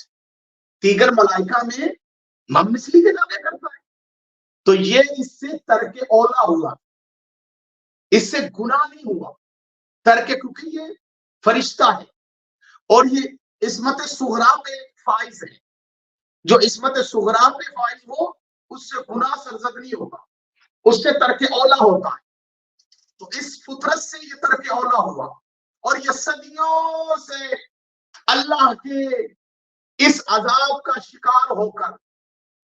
دیگر ملائکہ میں من مثلی کے دعوے کرتا ہے۔ تو یہ اس سے ترک اولا ہوا، اس سے گناہ نہیں ہوا ترک، کیونکہ یہ فرشتہ ہے اور یہ عصمت صغرا پہ فائز ہے۔ جو عصمت صغرا پہ فائز ہو اس سے گناہ سرزد نہیں ہوگا، اس سے ترک اولا ہوتا ہے۔ تو اس فطرت سے یہ ترک اولا ہوا، اور یہ صدیوں سے اللہ کے اس عذاب کا شکار ہو کر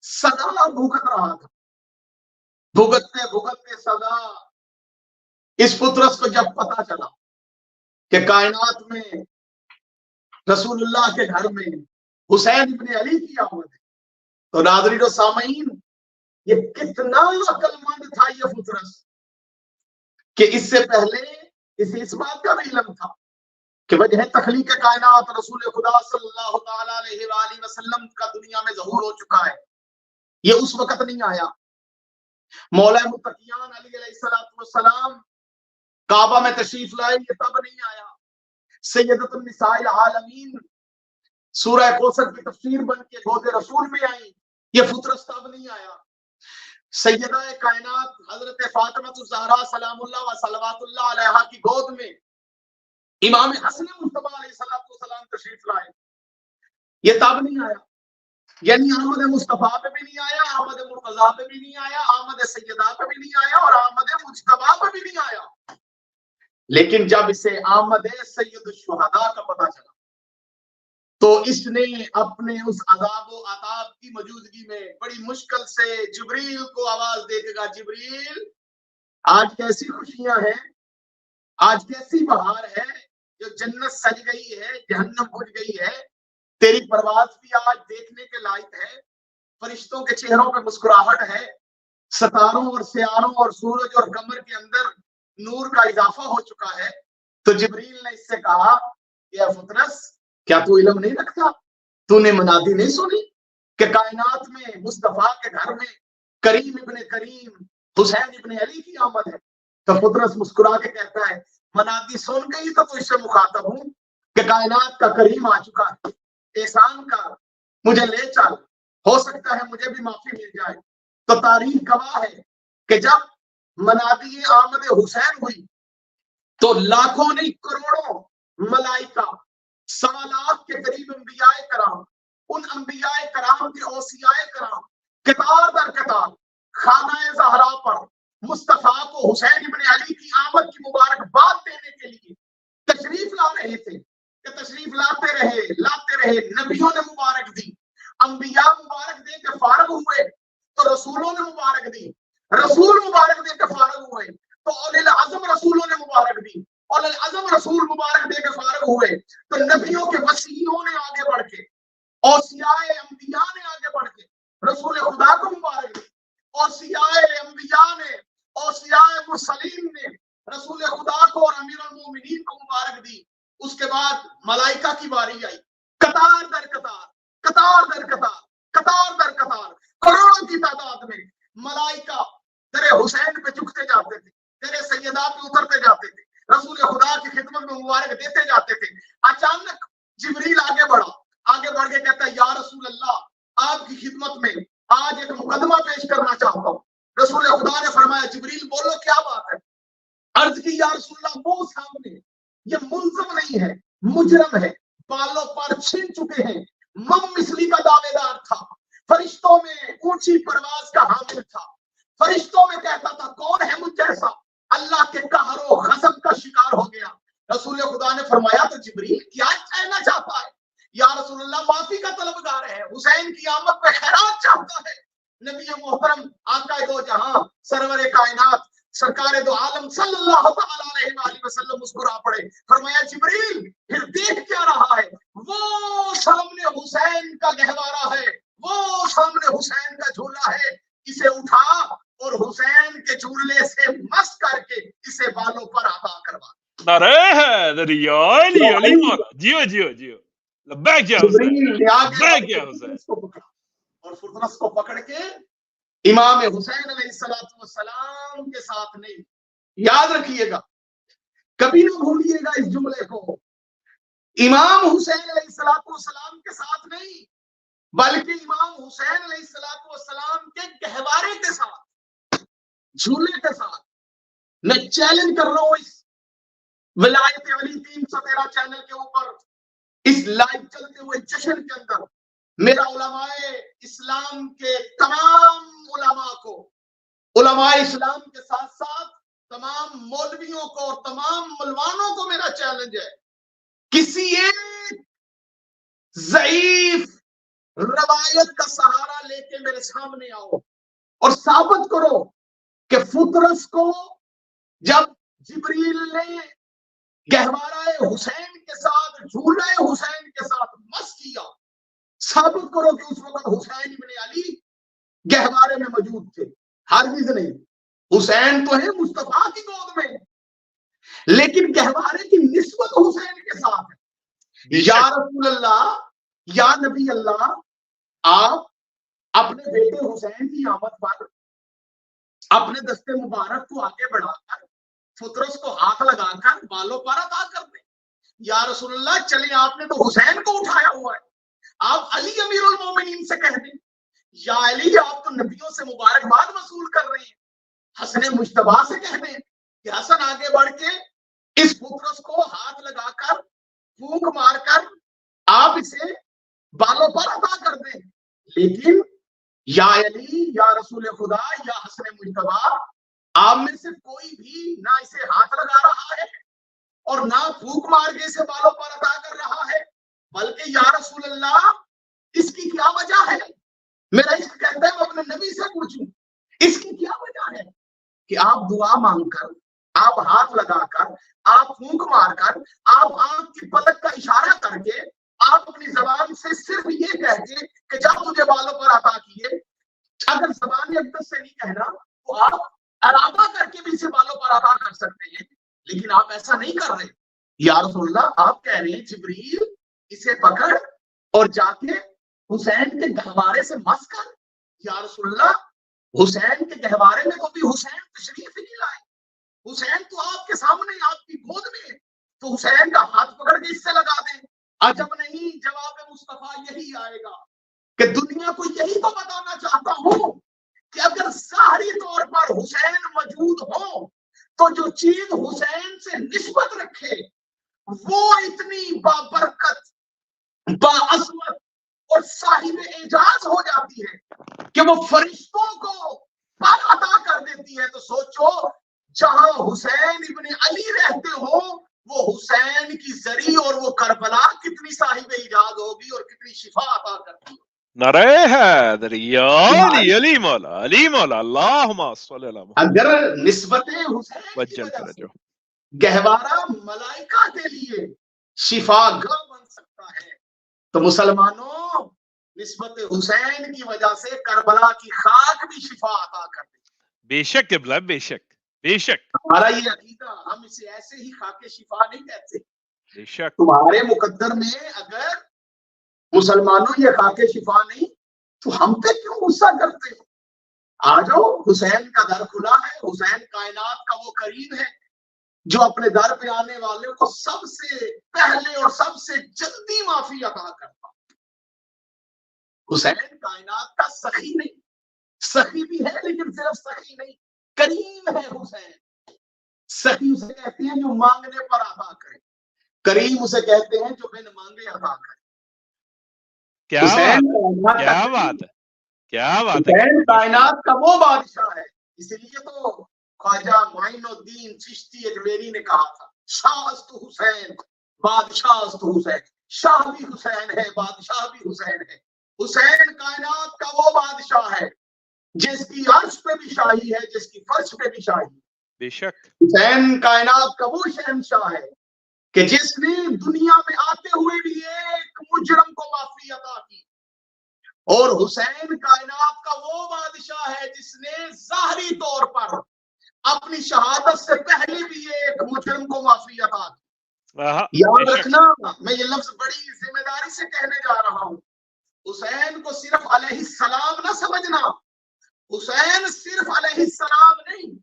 سزا بھگت رہا تھا۔ بھگتتے بھگتتے سزا اس فطرت کو جب پتا چلا کہ کائنات میں رسول اللہ کے گھر میں حسین ابن علی کی آمد ہے، تو ناظرین و سامعین یہ کتنا عقل مند تھا یہ فطرت کہ اس سے پہلے اسے اس بات کا بھی علم تھا کہ وجہ تخلیق کائنات رسول خدا صلی اللہ تعالی علیہ وآلہ وسلم کا دنیا میں ظہور ہو چکا ہے، یہ اس وقت نہیں آیا۔ مولا متقیان علی علیہ السلام کعبہ میں تشریف لائے، یہ تب نہیں آیا۔ سیدۃ النساء العالمین سورہ کوثر کی تفسیر بن کے گود رسول میں آئی، یہ فطرت تب نہیں آیا۔ سیدہ کائنات حضرت فاطمہ الزہرا سلام اللہ و صلوات اللہ علیہا کی گود میں امام حسن مصطفیٰ علیہ السلام تشریف لائے، یہ تب نہیں آیا۔ یعنی آمد مصطفیٰ پہ بھی نہیں آیا، آمد مرتضیٰ پہ بھی نہیں آیا، آمد سیدہ پہ بھی نہیں آیا، اور آمد مجتبیٰ پہ بھی نہیں آیا۔ لیکن جب اسے آمد سید الشہداء کا پتہ چلا تو اس نے اپنے اس عذاب و عذاب کی موجودگی میں بڑی مشکل سے جبریل کو آواز دے کے کہا جبریل آج کیسی خوشیاں ہیں، آج کیسی بہار ہے، جو جنت سج گئی ہے، جہنم بجھ گئی ہے، تیری پرواز بھی آج دیکھنے کے لائق ہے، فرشتوں کے چہروں پہ مسکراہٹ ہے، ستاروں اور سیاروں اور سورج اور قمر کے اندر نور کا اضافہ ہو چکا ہے۔ تو جبریل نے اس سے کہا اے فطرس کیا تو علم نہیں رکھتا، تو نے منادی نہیں سنی کہ کائنات میں مصطفیٰ کے گھر میں کریم ابن کریم حسین ابن علی کی آمد ہے؟ تو فطرس مسکرا کے کہتا ہے منادی سن گئی تو اس سے مخاطب ہوں کہ کائنات کا کریم آ چکا ہے، احسان کا مجھے لے چل، ہو سکتا ہے مجھے بھی معافی مل جائے۔ تو تاریخ گواہ ہے کہ جب منادی آمد حسین ہوئی تو لاکھوں نہیں کروڑوں ملائکہ، 1.25 لاکھ کے قریب انبیاء کرام، ان انبیاء کرام کے اوصیاء کرام قطار در قطار خانہ زہرا پر مصطفیٰ کو حسین ابن علی کی آمد کی مبارکباد دینے کے لیے تشریف لا رہے تھے، کہ تشریف لاتے رہے، نبیوں نے مبارک دی، انبیاء مبارک دے کے فارغ ہوئے تو رسولوں نے مبارک دی، رسول مبارک دے کے فارغ ہوئے تو اولی العزم رسولوں نے مبارک دی، اولی العزم رسول مبارک دے کے فارغ ہوئے تو نبیوں کے وسیعوں نے آگے بڑھ کے، اوصیاء انبیاء نے آگے بڑھ کے رسول خدا کو مبارک دی، اوصیاء انبیاء نے، اوصیاء مرسلین نے رسول خدا کو اور امیر المومنین کو مبارک دی۔ اس کے بعد ملائکہ کی باری آئی، قطار در قطار، قطار در قطار، قطار در قطار، کروڑوں کی تعداد میں ملائکہ تیرے حسین پہ جھکتے جاتے تھے، تیرے سیدہ پہ اترتے جاتے تھے، رسول خدا کی خدمت میں مبارک دیتے جاتے تھے۔ اچانک جبریل آگے بڑھا، آگے بڑھ کے کہتا ہے یا رسول اللہ آپ کی خدمت میں آج ایک مقدمہ پیش کرنا چاہتا ہوں۔ رسول خدا نے فرمایا جبریل بولو کیا بات ہے؟ عرض کی یا رسول اللہ وہ سامنے یہ ملزم نہیں ہے، مجرم ہے، بالوں پر چھن چکے ہیں، مم مثلی کا دعوے دار تھا، فرشتوں میں اونچی پرواز کا حامل تھا، فرشتوں میں کہتا تھا کون ہے مجھ جیسا، اللہ کے قہر و غضب کا شکار ہو گیا۔ رسول خدا نے فرمایا تو جبریل کیا کہنا چاہتا ہے؟ یا رسول اللہ معافی کا طلبگار ہے، حسین کی آمد پہ خیرات چاہتا ہے۔ نبی محترم آقا دو جہاں سرور کائنات سرکار دو عالم صلی اللہ تعالی علیہ وآلہ وسلم مسکرا پڑے، فرمایا جبریل پھر دیکھ کیا رہا ہے؟ وہ سامنے حسین کا گہوارہ ہے، وہ سامنے حسین کا جھولا ہے، نعرہ حیدر یا علی علی مولا جیو جیو جیو لبیک یا حسین جبریل نے آ کے لبیک یا حسین فطرس کو پکڑا اور فطرس کو پکڑ کے امام حسین علیہ السلام کے ساتھ نہیں. یاد رکھیے گا, کبھی نہ بھولیے گا اس جملے کو, امام حسین علیہ السلام کے ساتھ نہیں بلکہ امام حسین علیہ السلام کے گہوارے کے ساتھ, جھولے کے ساتھ. میں چیلنج کر رہا ہوں اس ولایت علی 313 چینل کے اوپر, اس لائیو چلتے ہوئے جشن کے اندر, میرا علماء اسلام کے تمام علماء کو, علماء اسلام کے ساتھ ساتھ تمام مولویوں کو اور تمام ملوانوں کو میرا چیلنج ہے, کسی ایک ضعیف روایت کا سہارا لے کے میرے سامنے آؤ اور ثابت کرو کہ فطرس کو جب جبریل نے گہوارہ حسین کے ساتھ, جھولے حسین کے ساتھ مس کیا, ثابت کرو کہ اس وقت حسین ابن علی گہوارے میں موجود تھے. ہرگز نہیں, حسین تو ہے مصطفیٰ کی گود میں, لیکن گہوارے کی نسبت حسین کے ساتھ ہے. یا رسول اللہ, یا نبی اللہ, آپ اپنے بیٹے حسین کی آمد پر اپنے دستے مبارک کو آگے بڑھا کر فطرس کو ہاتھ لگا کر بالوں پر عطا کر دیں. یا رسول اللہ چلیں, آپ نے تو حسین کو اٹھایا ہوا ہے, آپ علی امیر المومنین سے کہہ دیں, یا علی آپ تو نبیوں سے مبارکباد وصول کر رہے ہیں, حسن مجتبیٰ سے کہہ دیں کہ حسن آگے بڑھ کے اس فطرس کو ہاتھ لگا کر پھونک مار کر آپ اسے بالوں پر عطا کر دیں. لیکن یا علی, یا رسول خدا, یا حسن مجتبیٰ, آپ میں سے کوئی بھی نہ اسے ہاتھ لگا رہا ہے اور نہ پھونک مار کے اسے بالوں پر عطا کر رہا ہے, بلکہ یا رسول اللہ اس کی کیا وجہ ہے؟ میرا عشق کہتا ہے میں اپنے نبی سے پوچھوں, اس کی کیا وجہ ہے کہ آپ دعا مانگ کر, آپ ہاتھ لگا کر, آپ پھونک مار کر, آپ آنکھ کی پلک کا اشارہ کر کے, آپ اپنی زبان سے صرف یہ کہہ کے کہ جب تجھے بالوں پر عطا کیے, اگر زبان اقدس سے نہیں کہنا تو آپ ارادہ کر کے بھی اسے بالوں پر عطا کر سکتے ہیں, لیکن آپ ایسا نہیں کر رہے. یا رسول اللہ آپ کہہ رہے ہیں جبریل اسے پکڑ اور جا کے حسین کے گہوارے سے مس کر. یا رسول اللہ حسین کے گہوارے میں تو بھی حسین تشریف ہی نہیں لائے, حسین تو آپ کے سامنے آپ کی گود میں, تو حسین کا ہاتھ پکڑ کے اس سے لگا دیں. عجب نہیں, جواب مصطفیٰ یہی آئے گا کہ دنیا کو یہی تو بتانا چاہتا ہوں کہ اگر ظاہری طور پر حسین موجود ہو تو جو چیز حسین سے نسبت رکھے وہ اتنی بابرکت, باعظمت اور صاحب اعجاز ہو جاتی ہے کہ وہ فرشتوں کو پر عطا کر دیتی ہے. تو سوچو جہاں حسین ابن علی رہتے ہو وہ حسین کی زری اور وہ کربلا کتنی صاحب اعجاز ہوگی اور کتنی شفا عطا کرتی ہے. نعرہ حیدر یا علی علی مولا علی مولا اللہم صلی اللہ محمد. اگر نسبت حسین کی وجل وجہ سے فرجو گہوارہ ملائکہ کے لیے شفا گاہ بن سکتا ہے تو مسلمانوں نسبت حسین کی وجہ سے کربلا کی خاک بھی شفا عطا کر دے. بے شک قبلہ, بے شک بے شک, ہمارا یہ عقیدہ, ہم اسے ایسے ہی خاک شفا نہیں کہتے. بے شک. تمہارے مقدر میں اگر مسلمانوں یہ خاک شفا نہیں تو ہم پہ کیوں غصہ کرتے ہو؟ آ جاؤ, حسین کا در کھلا ہے, حسین کائنات کا وہ کریم ہے جو اپنے در پہ آنے والے کو سب سے پہلے اور سب سے جلدی معافی عطا کرتا. حسین کائنات کا سخی نہیں, سخی بھی ہے لیکن صرف سخی نہیں, کریم ہے حسین. سخی اسے کہتے ہیں جو مانگنے پر عطا کرے, کریم اسے کہتے ہیں جو بن مانگے عطا کرے. کیا بات ہے, کیا بات ہے. حسین کائنات کا وہ بادشاہ ہے, اس لیے تو خواجہ معین الدین چشتی اجمیری نے کہا تھا شاہ است حسین بادشاہ است حسین. شاہ بھی حسین ہے, بادشاہ بھی حسین ہے. حسین کائنات کا وہ بادشاہ ہے جس کی عرش پہ بھی شاہی ہے, جس کی فرش پہ بھی شاہی ہے. بے شک. حسین کائنات کا وہ شہنشاہ ہے کہ جس نے دنیا میں آتے ہوئے بھی ایک مجرم کو معافی عطا کی, اور حسین کائنات کا وہ بادشاہ ہے جس نے ظاہری طور پر اپنی شہادت سے پہلے بھی یہ ایک مجرم کو معافی عطا کی۔ یاد بے شک رکھنا، میں یہ لفظ بڑی ذمہ داری سے کہنے جا رہا ہوں، حسین کو صرف علیہ السلام نہ سمجھنا، حسین صرف علیہ السلام نہیں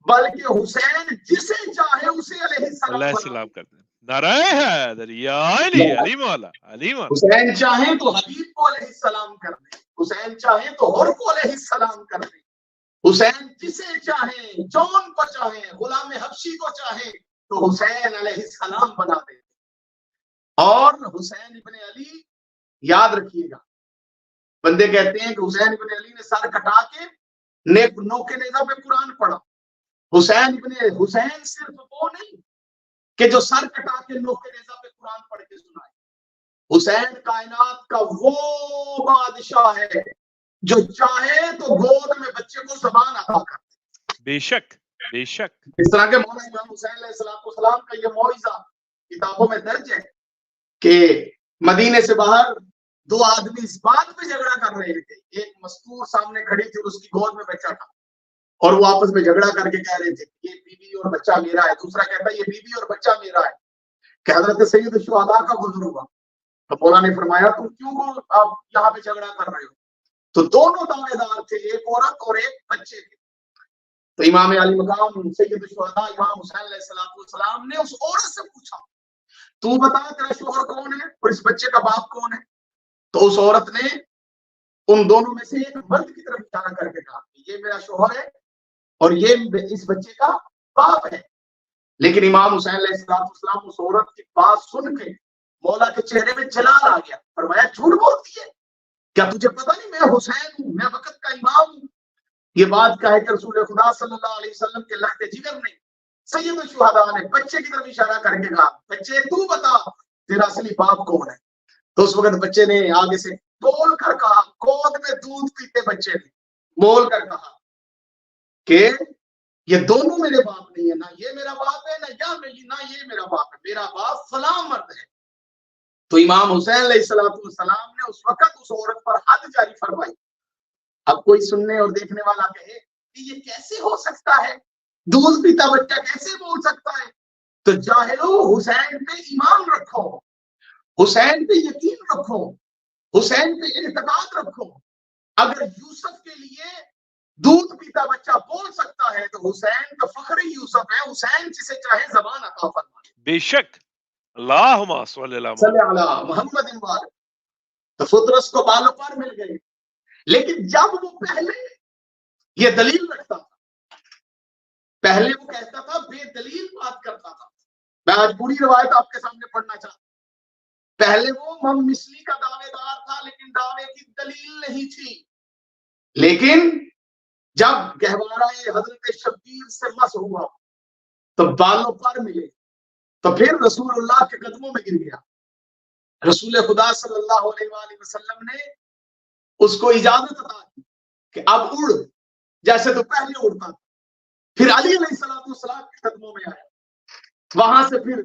بلکہ حسین جسے چاہے اسے علیہ السلام علیہ بنا السلام کرتے ہیں۔ نعرہ حیدر یا علی، علی مولا، علی مولا۔ حسین چاہیں تو حبیب کو علیہ السلام کر دیں، حسین چاہیں تو ہر کو علیہ السلام کر دیں، حسین جسے چاہیں، جون کو چاہیں، غلام حبشی کو چاہیں تو حسین علیہ السلام بنا دیں۔ اور حسین ابن علی، یاد رکھیے گا، بندے کہتے ہیں کہ حسین ابن علی نے سر کٹا کے نوکے نیزہ پہ قرآن پڑھا۔ حسین صرف وہ نہیں کہ جو سر کٹا کے نوکے نیزہ پہ قرآن پڑھ کے سنائے، حسین کائنات کا وہ بادشاہ ہے جو چاہے تو گود میں بچے کو زبان عطا کر دے۔ بے شک، بے شک۔ اس طرح کے مولانا امام حسین علیہ السلام کا یہ معجزہ کتابوں میں درج ہے کہ مدینے سے باہر دو آدمی اس بات پہ جھگڑا کر رہے تھے، ایک مستور سامنے کھڑی تھی اور اس کی گود میں بچہ تھا، اور وہ آپس میں جھگڑا کر کے کہہ رہے تھے یہ بیوی اور بچہ میرا ہے، دوسرا کہتا ہے یہ بیوی اور بچہ میرا ہے، کہ حضرت سید الشہداء کا گزر ہوا۔ تو مولانا نے فرمایا تم کیوں آپ یہاں پہ جھگڑا کر رہے ہو؟ تو دونوں دعوے دار تھے، ایک عورت اور ایک بچے تھے۔ تو امام علی مقام سید الشہداء امام حسین علیہ السلام نے اس عورت سے پوچھا تو بتا تیرا شوہر کون ہے اور اس بچے کا باپ کون ہے؟ تو اس عورت نے ان دونوں میں سے ایک مرد کی طرف اشارہ کر کے کہا یہ میرا شوہر ہے اور یہ اس بچے کا باپ ہے۔ لیکن امام حسین علیہ السلام اس عورت کی بات سن کے مولا کے چہرے میں جلال آ گیا، فرمایا جھوٹ بولتی ہے، کیا تجھے پتہ نہیں میں حسین ہوں، میں وقت کا امام ہوں؟ یہ بات کہے کہ رسول خدا صلی اللہ علیہ وسلم کے لخت جگر نے سید الشہداء نے بچے کی طرف اشارہ کر کے کہا بچے تو بتا تیرا اصلی باپ کون ہے؟ تو اس وقت بچے نے آگے سے بول کر کہا، گود میں دودھ پیتے بچے نے بول کر کہا کہ یہ دونوں میرے باپ نہیں ہے، نہ یہ میرا باپ ہے نہ یہ میرا باپ ہے، میرا باپ فلاں مرد ہے۔ تو امام حسین علیہ السلام نے اس وقت اس عورت پر حد جاری فرمائی۔ اب کوئی سننے اور دیکھنے والا کہے کہ یہ کیسے ہو سکتا ہے، دودھ پیتا بچہ کیسے بول سکتا ہے؟ تو جاہلو، حسین پہ ایمان رکھو، حسین پہ یقین رکھو، حسین پہ اعتقاد رکھو۔ اگر یوسف کے لیے دودھ پیتا بچہ بول سکتا ہے تو حسین کا فخر یوسف ہے، حسین جسے چاہے زبان عطا فرمائے۔ بے شک، اللہم صلی علی محمد وآلہ۔ تو فطرس کو بالوں پر مل گئی، لیکن جب وہ پہلے یہ دلیل رکھتا تھا، پہلے وہ کہتا تھا بے دلیل بات کرتا تھا، میں آج پوری روایت آپ کے سامنے پڑھنا چاہتا ہوں۔ پہلے وہ مم مثلی کا دعوے دار تھا لیکن دعوے کی دلیل نہیں تھی، لیکن جب گہوارہ حضرت شبیر سے مس ہوا تو بالوں پر ملے تو پھر رسول اللہ کے قدموں میں گر گیا۔ رسول خدا صلی اللہ علیہ وآلہ وسلم نے اس کو اجازت عطا کی کہ اب اڑ جیسے تو پہلے اڑتا تھا۔ پھر علی علیہ السلام کے قدموں میں آیا، وہاں سے پھر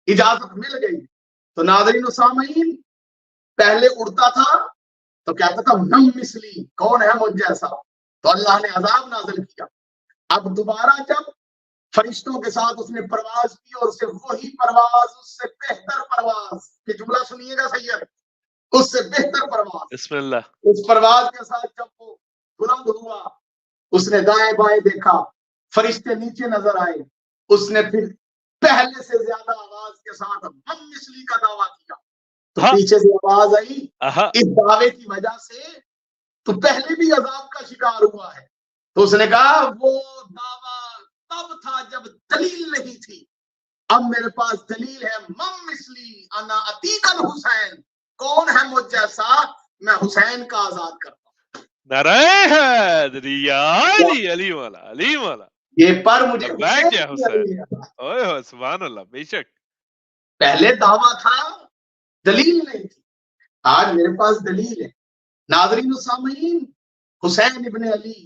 اجازت مل گئی۔ تو ناظرین و سامعین، پہلے اڑتا تھا تو کہتا تھا نم مثلی، کون ہے مجھ جیسا، تو اللہ نے عذاب نازل کیا۔ اب دوبارہ جب فرشتوں کے ساتھ اس نے پرواز کی اور اسے وہی پرواز، اس سے بہتر پرواز، کہ جملہ سنیے گا سید، اس سے بہتر پرواز، بسم اللہ، اس پرواز کے ساتھ جب وہ بلند ہوا، اس نے دائیں بائیں دیکھا، فرشتے نیچے نظر آئے، اس نے پھر پہلے سے زیادہ آواز کے ساتھ ہم مثلی کا دعویٰ کیا، تو پیچھے سے آواز آئی اس دعوے کی وجہ سے تو پہلے بھی عذاب کا شکار ہوا ہے۔ تو اس نے کہا وہ دعویٰ تب تھا جب دلیل نہیں تھی، اب میرے پاس دلیل ہے، مم مثلی انا عتیق الحسین، کون ہے مجھ جیسا، میں حسین کا آزاد کرتا ہوں۔ نعرہ حیدر یا علی، علی مولا، علی مولا، یہ پر مجھے بیٹھ جا حسین، اوہ اوہ سبحان اللہ، بے شک۔ پہلے دعویٰ تھا، دلیل نہیں تھی، آج میرے پاس دلیل ہے۔ ناظرین و سامعین، حسین ابن علی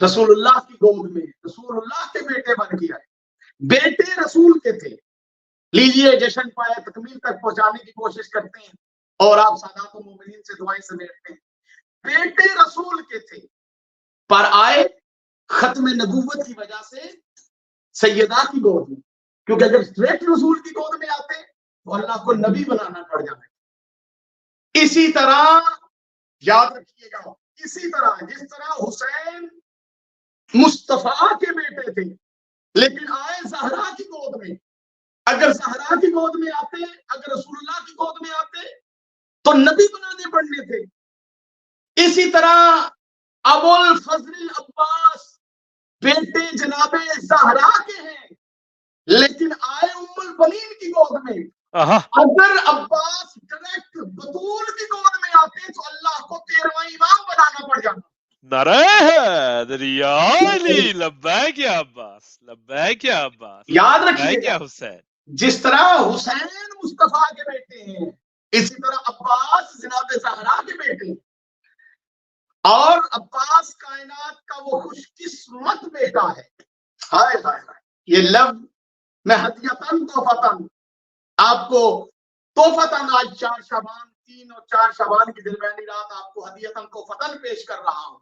رسول اللہ کی گود میں رسول اللہ کے بیٹے بن کے آئے، بیٹے رسول کے تھے۔ لیجئے جشن پائے تکمیل تک پہنچانے کی کوشش کرتے ہیں اور آپ سادات و مومنین سے دعائیں سمیٹتے ہیں۔ بیٹے رسول کے تھے پر آئے ختم نبوت کی وجہ سے سیدہ کی گود میں، کیونکہ اگر اسٹریٹ رسول کی گود میں آتے تو اللہ کو نبی بنانا پڑ جاتا. اسی طرح یاد رکھیے گا، اسی طرح جس طرح حسین مصطفیٰ کے بیٹے تھے لیکن آئے زہرا کی گود میں، اگر زہرا کی گود میں آتے، اگر رسول اللہ کی گود میں آتے تو نبی بنانے پڑنے تھے. اسی طرح ابو الفضل العباس بیٹے جناب زہرا کے ہیں لیکن آئے ام البنین کی گود میں. اگر عباس ڈائریکٹ بطول کی گود میں آتے تو اللہ کو 13واں امام بنانا پڑ جاتا. نعرہ حیدری یا علی، لبیک یا عباس، لبیک یا عباس، یاد رکھیے لبیک یا گا، حسین. جس طرح حسین مصطفیٰ کے بیٹے ہیں اسی طرح عباس جناب زہرا کے بیٹے ہیں. اور عباس کائنات کا وہ خوش قسمت بیٹا ہے. ہائے ہائے ہائے، یہ لفظ میں ہدیتاً تحفتاً آپ کو تحفتاً آج 4 شعبان 3 اور 4 شعبان کی درمیانی رات آپ کو ہدیتاً تحفتاً پیش کر رہا ہوں.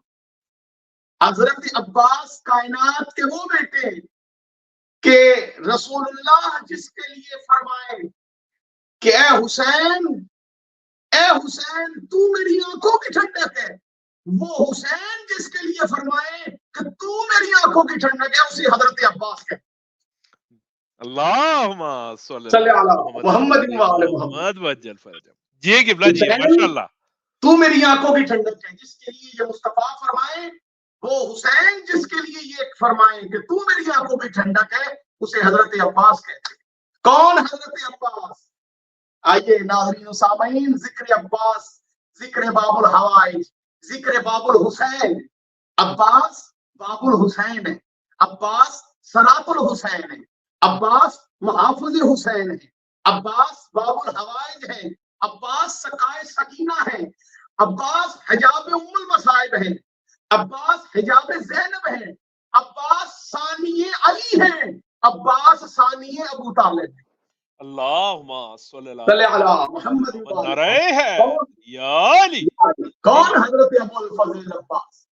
حضرت عباس کائنات کے وہ بیٹے ہیں کہ رسول اللہ جس کے لیے فرمائے کہ اے حسین تو میری آنکھوں کی ٹھنڈک ہے، وہ حسین جس کے لیے فرمائے کہ تو میری آنکھوں کی ٹھنڈک ہے، اسی حضرت عباس کے. اللہم صلی صلی اللہ علی محمد وعلی محمد. محمد وجل فرجہ. جی قبلہ جی، ماشاءاللہ. تو میری آنکھوں کی ٹھنڈک ہے، جس کے لیے یہ مصطفیٰ فرمائے، وہ حسین جس کے لیے یہ فرمائے کہ تو میری آنکھوں کی ٹھنڈک ہے، اسے حضرت عباس کہتے ہیں. کون حضرت عباس؟ آئیے ناظرین و سامعین، ذکر عباس، ذکر باب الحوائج، ذکر باب الحسین. عباس باب الحسین ہے، عباس صراط الحسین ہے، عباس محافظ حسین ہے، عباس باب الحوائج ہے، عباس سقائے سکینہ ہے، عباس حجاب ام المصائب ہے، عباس حجاب زینب ہے، عباس ثانی علی ہے، عباس ثانی ابو طالب ہے. اللہم صلی صلی اللہ علی محمد نعرہ حیدری یا علی. کون حضرت ابو الفضل العباس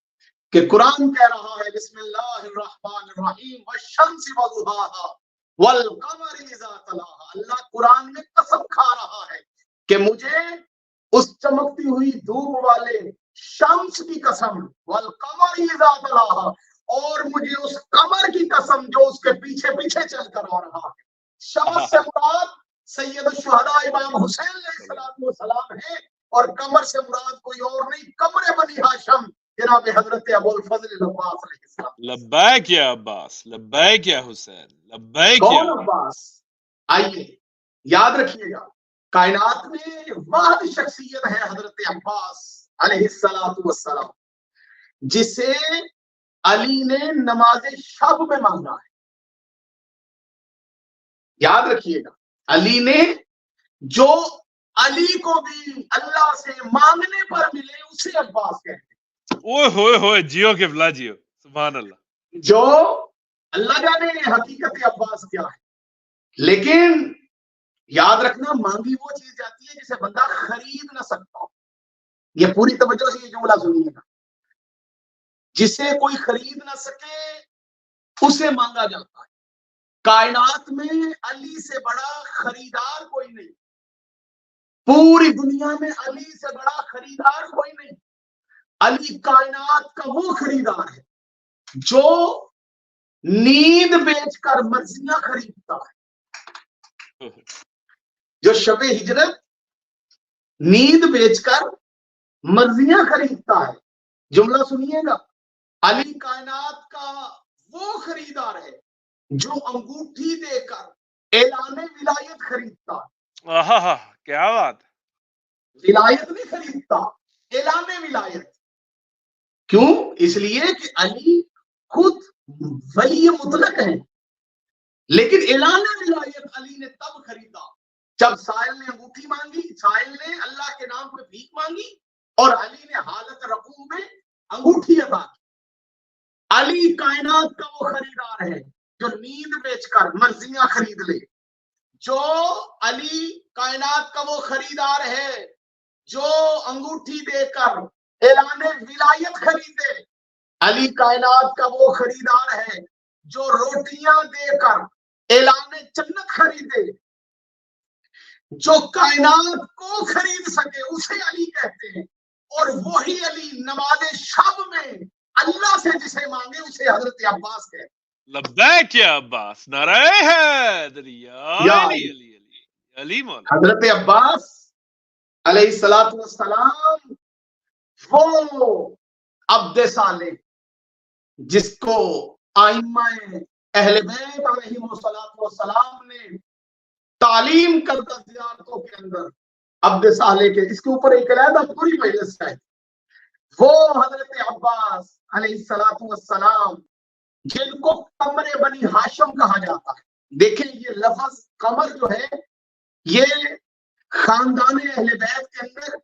کہ قرآن کہہ رہا ہے بسم اللہ الرحمن الرحیم والشمس وضحاها والقمر اذا تلاها. اللہ قرآن میں قسم کھا رہا ہے کہ مجھے اس چمکتی ہوئی دھوپ والے شمس کی قسم، والقمر اذا تلاها، اور مجھے اس قمر کی قسم جو اس کے پیچھے پیچھے چل کر آ رہا ہے. شمس سے مراد سید الشہداء امام حسین علیہ السلام ہے اور قمر سے مراد کوئی اور نہیں، قمر بنی ہاشم جناب حضرت ابو الفضل العباس علیہ السلام. لبیک یا عباس، لبیک یا حسین، لبیک یا کون عباس؟ آئیے یاد رکھیے گا، کائنات میں واحد شخصیت ہے حضرت عباس علیہ السلام جسے علی نے نماز شب میں مانگا ہے. یاد رکھیے گا، علی نے جو علی کو بھی اللہ سے مانگنے پر ملے اسے عباس کہتے ہیں. اوہ ہوئے ہوئے، جیو قبلہ جیو، سبحان اللہ. جو اللہ جانے حقیقت عباس کیا ہے، لیکن یاد رکھنا مانگی وہ چیز جاتی ہے جسے بندہ خرید نہ سکتا. یہ پوری توجہ سے یہ جملہ سنیے گا، جسے کوئی خرید نہ سکے اسے مانگا جاتا ہے. کائنات میں علی سے بڑا خریدار کوئی نہیں، پوری دنیا میں علی سے بڑا خریدار کوئی نہیں. علی کائنات کا وہ خریدار ہے جو نیند بیچ کر مرضیاں خریدتا ہے. جو شب ہجرت نیند بیچ کر مرضیاں خریدتا ہے. جملہ سنیے گا، علی کائنات کا وہ خریدار ہے جو انگوٹھی دے کر اعلان ولایت خریدتا ہے. کیا بات. ولایت نہیں خریدتا، اعلان ولایت. کیوں؟ اس لیے کہ علی خود ولی مطلق ہیں، لیکن اعلان ولایت علی نے تب خریدا جب سائل نے انگوٹھی مانگی، سائل نے اللہ کے نام پہ بھیک مانگی اور علی نے حالت رقوع میں انگوٹھی عطا کی. علی کائنات کا وہ خریدار ہے جو نیند بیچ کر مرضیاں خرید لے. جو علی کائنات کا وہ خریدار ہے جو انگوٹھی دے کر اعلان ولایت خریدے. علی کائنات کا وہ خریدار ہے جو روٹیاں دے کر اعلان جنت خریدے، جو کائنات کو خرید سکے اسے علی کہتے ہیں، اور وہی علی نماز شب میں اللہ سے جسے مانگے اسے حضرت عباس کہتے ہیں۔ لبیک یا عباس، نعرہ حیدری، یا علی علی علی علی مولا۔ حضرت عباس علیہ الصلوۃ والسلام وہ عبد صالح جس کو ائمہ اہل بیت علیہم الصلوۃ والسلام نے تعلیم کردہ زیارتوں کے اندر عبد صالح کے، اس کے اوپر ایک علیحدہ پوری مجلس ہے، وہ حضرت عباس علیہ الصلوۃ والسلام جن کو قمر بنی ہاشم کہا جاتا ہے۔ دیکھیں یہ لفظ قمر جو ہے یہ خاندان اہل بیت کے اندر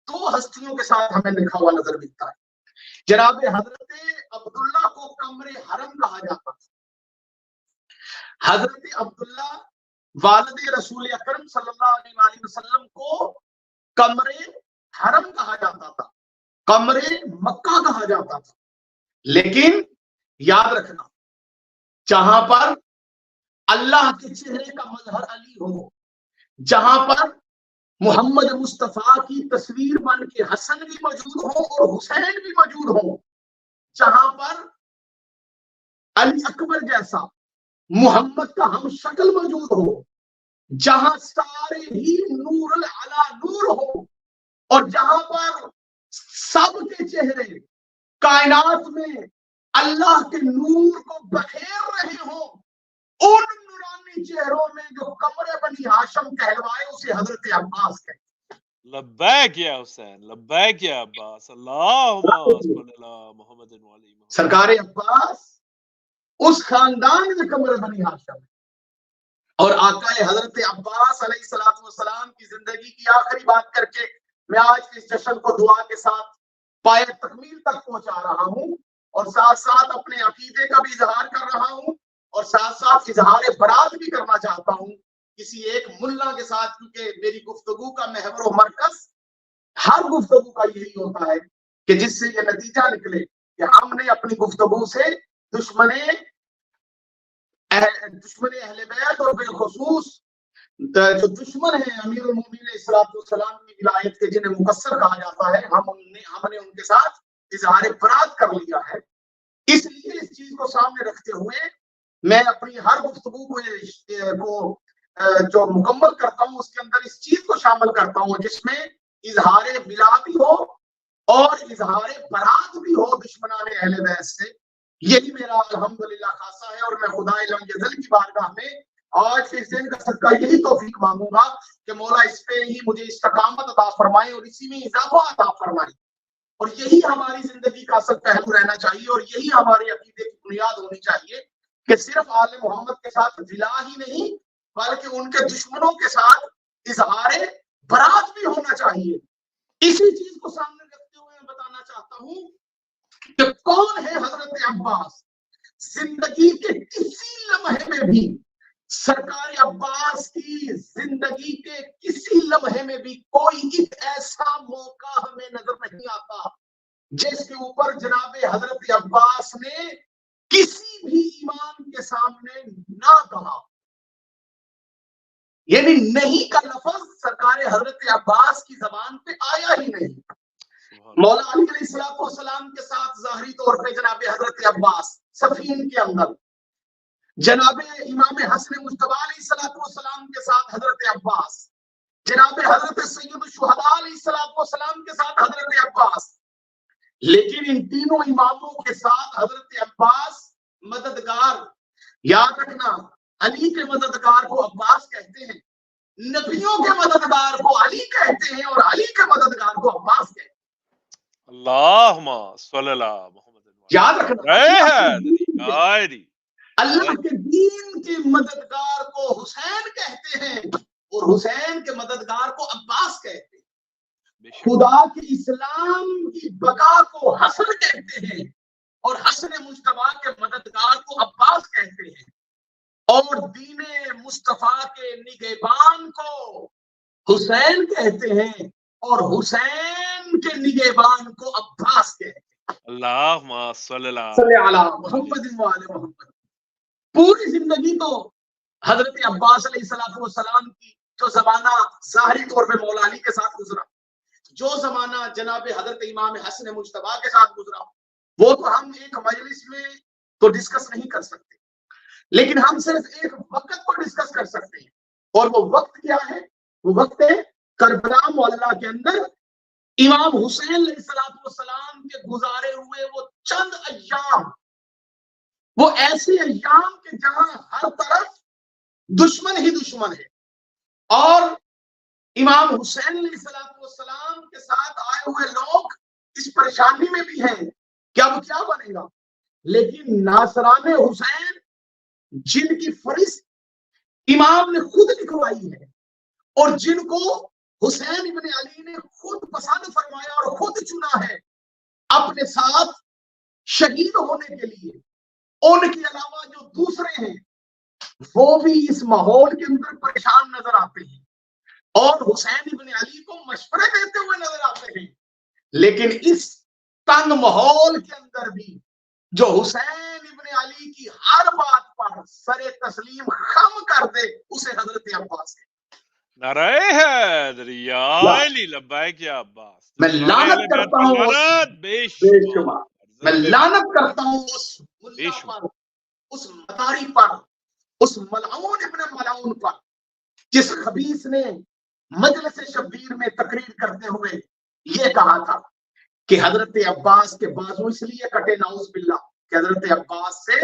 دو ہستیوں کے ساتھ ہمیں لکھا ہوا نظر ملتا ہے۔ جناب حضرت عبداللہ کو قمر حرم کہا جاتا ہے، حضرت عبداللہ والد رسول اکرم صلی اللہ علیہ وآلہ وسلم کو قمر حرم کہا جاتا تھا، قمر مکہ کہا جاتا تھا۔ لیکن یاد رکھنا، جہاں پر اللہ کے چہرے کا مظہر علی ہو، جہاں پر محمد مصطفیٰ کی تصویر بن کے حسن بھی موجود ہو اور حسین بھی موجود ہو، جہاں پر علی اکبر جیسا محمد کا ہم شکل موجود ہو، جہاں سارے ہی نور علی نور ہو، اور جہاں پر سب کے چہرے کائنات میں اللہ کے نور کو بکھیر رہے ہوں، ان نورانی چہروں میں جو قمر بنی ہاشم کہلوائے اسے حضرت عباس کہتے ہیں۔ لبیک یا حسین، لبیک یا عباس، اللہم صلی اللہ محمد وعلی محمد۔ سرکار عباس اس خاندان میں قمر بنی ہاشم، اور آقا حضرت عباس علیہ الصلوۃ والسلام کی زندگی کی آخری بات کر کے میں آج کے اس جشن کو دعا کے ساتھ پائے تکمیل تک پہنچا رہا ہوں، اور ساتھ ساتھ اپنے عقیدے کا بھی اظہار کر رہا ہوں، اور ساتھ ساتھ اظہار برات بھی کرنا چاہتا ہوں کسی ایک ملا کے ساتھ، کیونکہ میری گفتگو کا محور و مرکز ہر گفتگو کا یہی ہوتا ہے کہ جس سے یہ نتیجہ نکلے کہ ہم نے اپنی گفتگو سے دشمن اہل بیت اور بالخصوص جو دشمن ہیں امیر المومنین علیہ الصلوۃ والسلام کی ولایت کے جنہیں مقصر کہا جاتا ہے، ہم نے ان کے ساتھ اظہار برات کر لیا ہے۔ اس لیے اس چیز کو سامنے رکھتے ہوئے میں اپنی ہر گفتگو کو جو مکمل کرتا ہوں اس کے اندر اس چیز کو شامل کرتا ہوں جس میں اظہار ولا بھی ہو اور اظہار برات بھی ہو دشمنان اہل بیت سے۔ یہی میرا الحمدللہ خاصہ ہے، اور میں خدا لم یزل کی بارگاہ میں آج کے اس دن کا صدقہ یہی توفیق مانگوں گا کہ مولا اس پہ ہی مجھے استقامت عطا فرمائے اور اسی میں اضافہ عطا فرمائے، اور یہی ہماری زندگی کا اصل پہلو رہنا چاہیے، اور یہی ہمارے عقیدے کی بنیاد ہونی چاہیے کہ صرف آل محمد کے ساتھ ولا ہی نہیں بلکہ ان کے دشمنوں کے ساتھ اظہار برات بھی ہونا چاہیے۔ اسی چیز کو سامنے رکھتے ہوئے میں بتانا چاہتا ہوں کہ کون ہے حضرت عباس۔ زندگی کے کسی لمحے میں بھی سرکار عباس کی زندگی کے کسی لمحے میں بھی کوئی ایک ایسا موقع ہمیں نظر نہیں آتا جس کے اوپر جناب حضرت عباس نے کسی بھی امام کے سامنے نہ کہا، یعنی نہیں کا لفظ سرکار حضرت عباس کی زبان پہ آیا ہی نہیں۔ مولا علی علیہ الصلوۃ والسلام کے ساتھ ظاہری طور پہ جناب حضرت عباس صفین کے اندر، جناب امام حسن مجتبی علیہ الصلوۃ والسلام کے ساتھ حضرت عباس، جناب حضرت سید الشہداء علیہ الصلوۃ والسلام کے ساتھ حضرت عباس، لیکن ان تینوں اماموں کے ساتھ حضرت عباس مددگار۔ یاد رکھنا، علی کے مددگار کو عباس کہتے ہیں، نبیوں کے مددگار کو علی کہتے ہیں، اور علی کے مددگار کو عباس کہتے ہیں۔ اللہم صلی اللہ محمد۔ یاد رکھنا، اللہ کے دین کے مددگار کو حسین کہتے ہیں اور حسین کے مددگار کو عباس کہتے ہیں۔ خدا کے اسلام کی بقا کو حسن کہتے ہیں اور حسن مجتبی کے مددگار کو عباس کہتے ہیں، اور دین مصطفیٰ کے نگہبان کو حسین کہتے ہیں اور حسین کے نگہبان کو عباس کہتے ہیں۔ اللہم صلی اللہ صلی علی محمد و آل محمد. پوری زندگی تو حضرت عباس علیہ السلام کی جو زمانہ ظاہری طور پہ مولا علی کے ساتھ گزرا، جو زمانہ جناب حضرت امام حسن مجتبیٰ کے ساتھ گزرا، وہ تو ہم ایک مجلس میں تو ڈسکس نہیں کر سکتے، لیکن ہم صرف ایک وقت کو ڈسکس کر سکتے ہیں. اور وہ وقت کیا ہے؟ وہ وقت ہے کربلا معلیٰ کے اندر امام حسین علیہ السلام کے گزارے ہوئے وہ چند ایام، وہ ایسے ایام کہ جہاں ہر طرف دشمن ہی دشمن ہے، اور امام حسین علیہ السلام کے ساتھ آئے ہوئے لوگ اس پریشانی میں بھی ہیں کہ اب کیا بنے گا. لیکن ناصران حسین جن کی فہرست امام نے خود لکھوائی ہے اور جن کو حسین ابن علی نے خود پسند فرمایا اور خود چنا ہے اپنے ساتھ شہید ہونے کے لیے، ان کے علاوہ جو دوسرے ہیں وہ بھی اس ماحول کے اندر پریشان نظر آتے ہیں اور حسین ابن علی کو مشورے دیتے ہوئے نظر آتے ہیں. لیکن اس تنگ ماحول کے اندر بھی جو حسین ابن علی کی ہر بات پر سر تسلیم خم کر دے اسے حضرت عباس ہے. نعرہ حیدر یا علی لبیک یا عباس. میں لعنت کرتا ہوں بے بے شمار، میں لعنت کرتا ہوں اس ملا پر، اس مداری پر، اس ملعون ابن ملعون پر جس خبیث نے مجلس شبیر میں تقریر کرتے ہوئے یہ کہا تھا کہ حضرت عباس کے بازو اس لیے کٹے نعوذ باللہ کہ حضرت عباس سے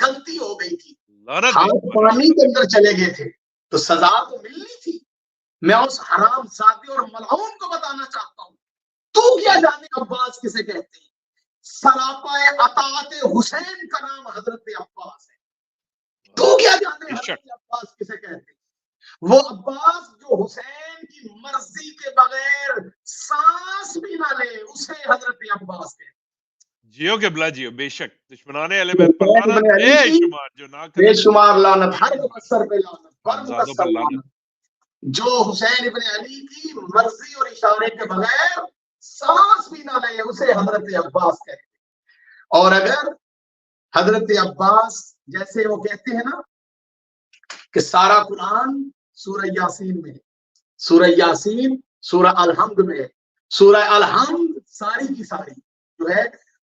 غلطی ہو گئی تھی، ہاتھ پانی کے اندر چلے گئے تھے تو سزا تو ملنی تھی. میں اس حرام زادے اور ملعون کو بتانا چاہتا ہوں، تو کیا جانے عباس کسے کہتے ہیں؟ سراپا اطاعت حسین کا نام حضرت عباس ہے. تو کیا جانے حضرت عباس کسے کہتے ہیں؟ وہ عباس جو حسین کی مرضی کے بغیر سانس بھی نہ لے اسے حضرت عباس کہتے ہیں. جیو کے بلا جیو، بے شک دشمنان اہل بیت پر لعنت بے شمار، جو نہ بے شمار لعنت، ہر مقصر پہ لعنت، ہر مقصر لعنت. جو حسین ابن علی کی مرضی اور اشارے کے بغیر سانس بھی نہ لے اسے حضرت عباس کہتے ہیں. اور اگر حضرت عباس جیسے وہ کہتے ہیں نا کہ سارا قرآن سورہ یاسین میں ہے، سورہ یاسین سورہ الحمد میں ہے، سورہ الحمد ساری کی ساری جو ہے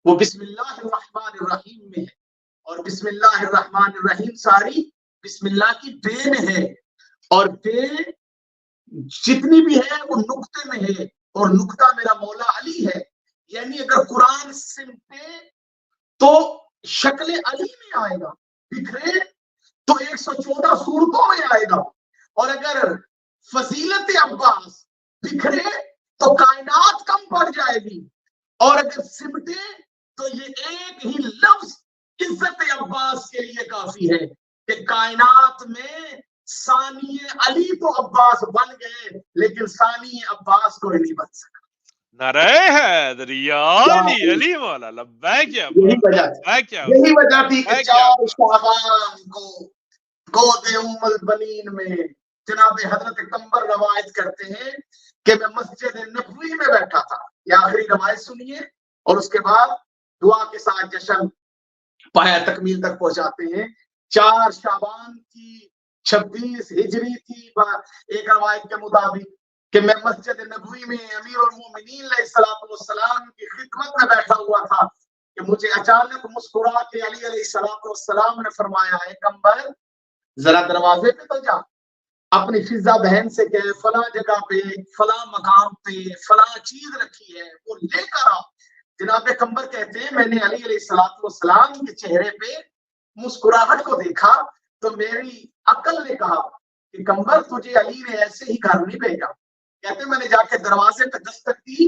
وہ بسم اللہ الرحمن الرحیم میں ہے، اور بسم اللہ الرحمن الرحیم ساری بسم اللہ کی بے میں ہے، اور بے جتنی بھی ہے وہ نقطے میں ہے، اور نقطہ میرا مولا علی ہے. یعنی اگر قرآن سمٹے تو شکل علی میں آئے گا، بکھرے تو 114 صورتوں میں آئے گا، اور اگر فضیلت عباس بکھرے تو کائنات کم پڑ جائے گی، اور اگر سمٹے تو یہ ایک ہی لفظ عزت عباس کے لیے کافی ہے کہ کائنات میں ثانی علی تو عباس بن گئے لیکن ثانی عباس کوئی نہیں بن سکا. نعرہ حیدر یا علی علی مولا لبیک یا عباس. یہی وجہ تھی کہ 4 شعبان کو گود ام البنین میں جناب حضرت قمبر روایت کرتے ہیں کہ میں مسجد نبوی میں بیٹھا تھا. یہ آخری روایت سنیے اور اس کے بعد دعا کے ساتھ جشن پایا تکمیل تک پہنچاتے ہیں. 4 شعبان کی 26 ہجری تھی ایک روایت کے مطابق کہ میں مسجد نبوی میں امیر المومنین علیہ السلام کی خدمت میں بیٹھا ہوا تھا کہ مجھے اچانک مسکرا کے علی علیہ السلام نے فرمایا ہے قمبر ذرا دروازے پہ تو جا، اپنی فضا بہن سے کہ فلاں جگہ پہ فلاں مقام پہ فلاں چیز رکھی ہے وہ لے کر آ. جناب قمبر کہتے ہیں میں نے علی علیہ السلام کے چہرے پہ مسکراہٹ کو دیکھا تو میری عقل نے کہا کہ قمبر تجھے علی نے ایسے ہی گھر نہیں بھیجا. کہتے میں نے جا کے دروازے پہ دستک دی،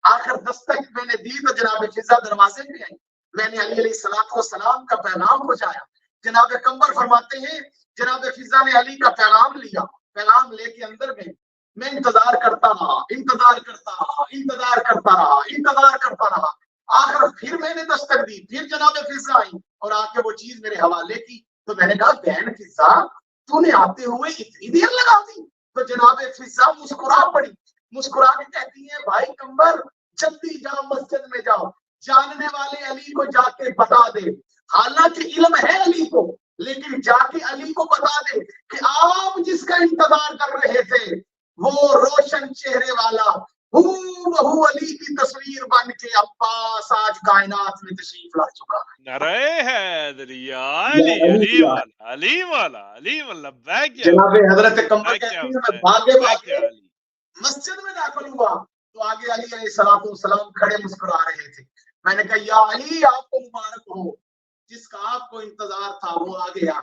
آخر دستک میں نے دی تو جناب فضا دروازے پہ آئی، میں نے علی علیہ السلام کا پیغام پہنچایا. جناب قمبر فرماتے ہیں جناب فضا نے علی کا پیغام لیا، پیغام لے کے اندر گئے. میں انتظار کرتا رہا، انتظار کرتا رہا، انتظار کرتا رہا، انتظار کرتا رہا. آخر پھر میں نے دستک دی، پھر جناب فضا آئی اور آ کے وہ چیز میرے حوالے کی. تو میں نے کہا بہن فضا تو نے آتے ہوئے اتنی دیر لگا دی؟ تو جناب فضا مسکرا پڑی، مسکرا کے کہتی ہے بھائی قمبر جلدی جاؤ مسجد میں جاؤ، جاننے والے علی کو جا کے بتا دے، حالانکہ علم ہے علی کو، لیکن جا کے علی کو بتا دے کہ آپ جس کا انتظار کر رہے تھے وہ روشن چہرے والا بہو علی کی تصویر بن کے عباس آج کائنات میں تشریف لا چکا ہے۔ نعرہ حیدریہ، علی علی والا علی والا علی والا، لبیک یا جناب حضرت قمر لبیک کہتے یا ہیں میں حسین، بھاگے لبیک یا بھاگے علی۔ مسجد میں داخل ہوا تو آگے علی علیہ الصلوۃ والسلام کھڑے مسکرا رہے تھے۔ میں نے کہا یا علی آپ کو مبارک ہو، جس کا آپ کو انتظار تھا وہ آ گیا،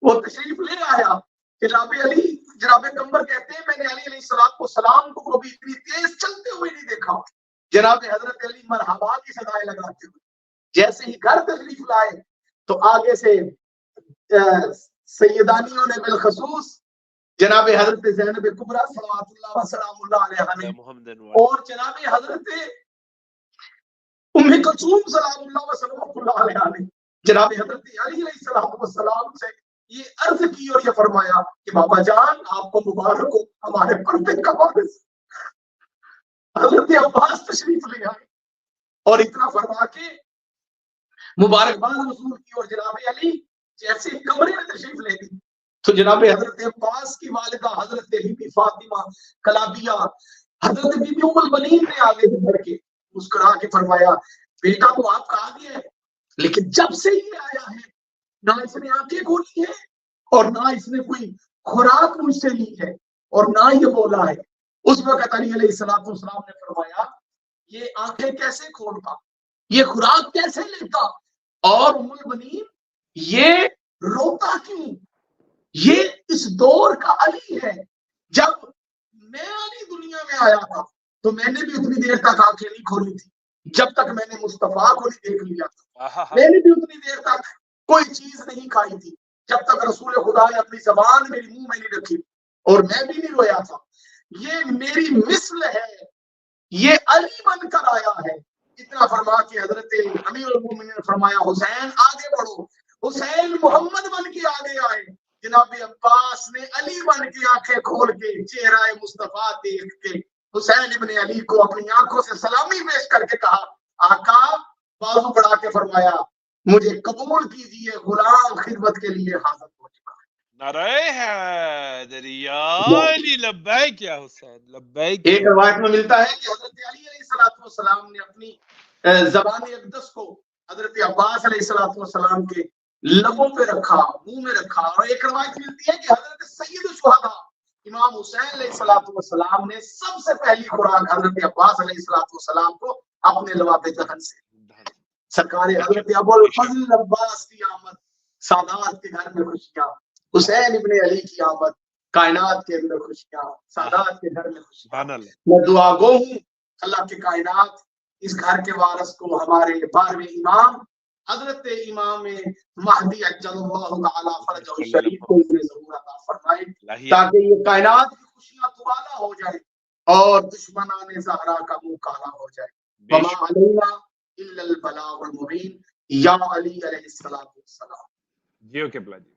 وہ تشریف لے آیا۔ جناب علی، جناب قمر کہتے ہیں میں نے علی علیہ الصلوۃ والسلام کو کبھی اتنی تیز چلتے ہوئے نہیں دیکھا۔ جناب حضرت علی مرحبا کی صدائیں لگاتے ہوئے جیسے ہی گھر تشریف لائے تو آگے سے سیدانیوں نے بالخصوص جناب حضرت زینب کبریٰ صلوات اللہ وسلام اللہ علیہا نے اور جناب حضرت ام کلثوم سلام اللہ وسلام اللہ علیہا نے جناب حضرت علی علیہ السلام سے یہ عرض کی اور یہ فرمایا کہ بابا جان آپ کو مبارک ہو، ہمارے پردے کا وارث۔ حضرت عباس تشریف لے آئے اور اتنا فرما کے مبارکباد وصول کی، اور جناب علی جیسے کمرے میں تشریف لے گئی تو جناب حضرت عباس کی والدہ حضرت بی بی فاطمہ کلابیہ حضرت بی بی ام البنین نے آگے سے بڑھ کے مسکرا کے فرمایا بیٹا تو آپ کا آ گیا ہے، لیکن جب سے یہ آیا ہے نہ اس نے آنکھیں کھولی ہے اور نہ اس نے کوئی خوراک مجھ سے لی ہے اور نہ یہ بولا ہے۔ اس وقت علی علیہ السلام نے فرمایا یہ آنکھیں کیسے کھولتا، یہ خوراک کیسے لیتا، اور ام البنین یہ روتا کیوں؟ یہ اس دور کا علی ہے۔ جب میں علی دنیا میں آیا تھا تو میں نے بھی اتنی دیر تک آنکھیں نہیں کھولی تھی جب تک میں نے مصطفیٰ کو نہیں دیکھ لیا تھا، میں نے بھی اتنی دیر تک کوئی چیز نہیں کھائی تھی جب تک رسول خدا نے اپنی زبان میری منہ میں نہیں رکھی، اور میں بھی نہیں رویا تھا۔ یہ میری مثل ہے، یہ علی بن کر آیا ہے۔ اتنا فرما کے حضرت امیر المومنین نے فرمایا حسین آگے بڑھو۔ حسین محمد بن کے آگے آئے، جناب عباس نے علی بن کے آنکھیں کھول کے چہرہ مصطفیٰ دیکھ کے حسین ابن علی کو اپنی آنکھوں سے سلامی پیش کر کے کہا آقا، بازو بڑھا کے فرمایا مجھے قبول کیجئے، غلام خدمت کے لیے حاضر ہو چکا ہے۔ نعرہ حیدریہ، علی لبیک یا حسین، لبیک۔ ایک روایت میں ملتا ہے کہ حضرت علی علیہ السلام نے اپنی زبان اقدس کو حضرت عباس علیہ السلام کے لبوں پہ رکھا، منہ میں رکھا، اور ایک روایت ملتی ہے کہ حضرت سید الشہداء امام حسین علیہ السلام نے سب سے پہلی خوراک حضرت عباس علیہ السلام کو اپنے لواب دہن سے۔ سرکار حضرت ابو الفضل عباس کی آمد، سادات کے گھر میں خوشیاں، حسین ابن علی کی آمد، کائنات کے اندر خوشیاں، سادات کے گھر میں خوشیاں۔ میں دعا گو ہوں اللہ کے کائنات اس گھر کے وارث کو ہمارے 12ویں امام حضرت امام مہدی عجل اللہ تعالی فرجہ الشریف کو اپنے ظہور عطا فرمائے تاکہ یہ کائنات کی خوشیاں دوبالا ہو جائے اور دشمنان زہرا کا منہ کالا ہو جائے۔ وما علینا الا البلاغ المبین۔ یا علی علیہ السلام۔ جیو کے بلا جی۔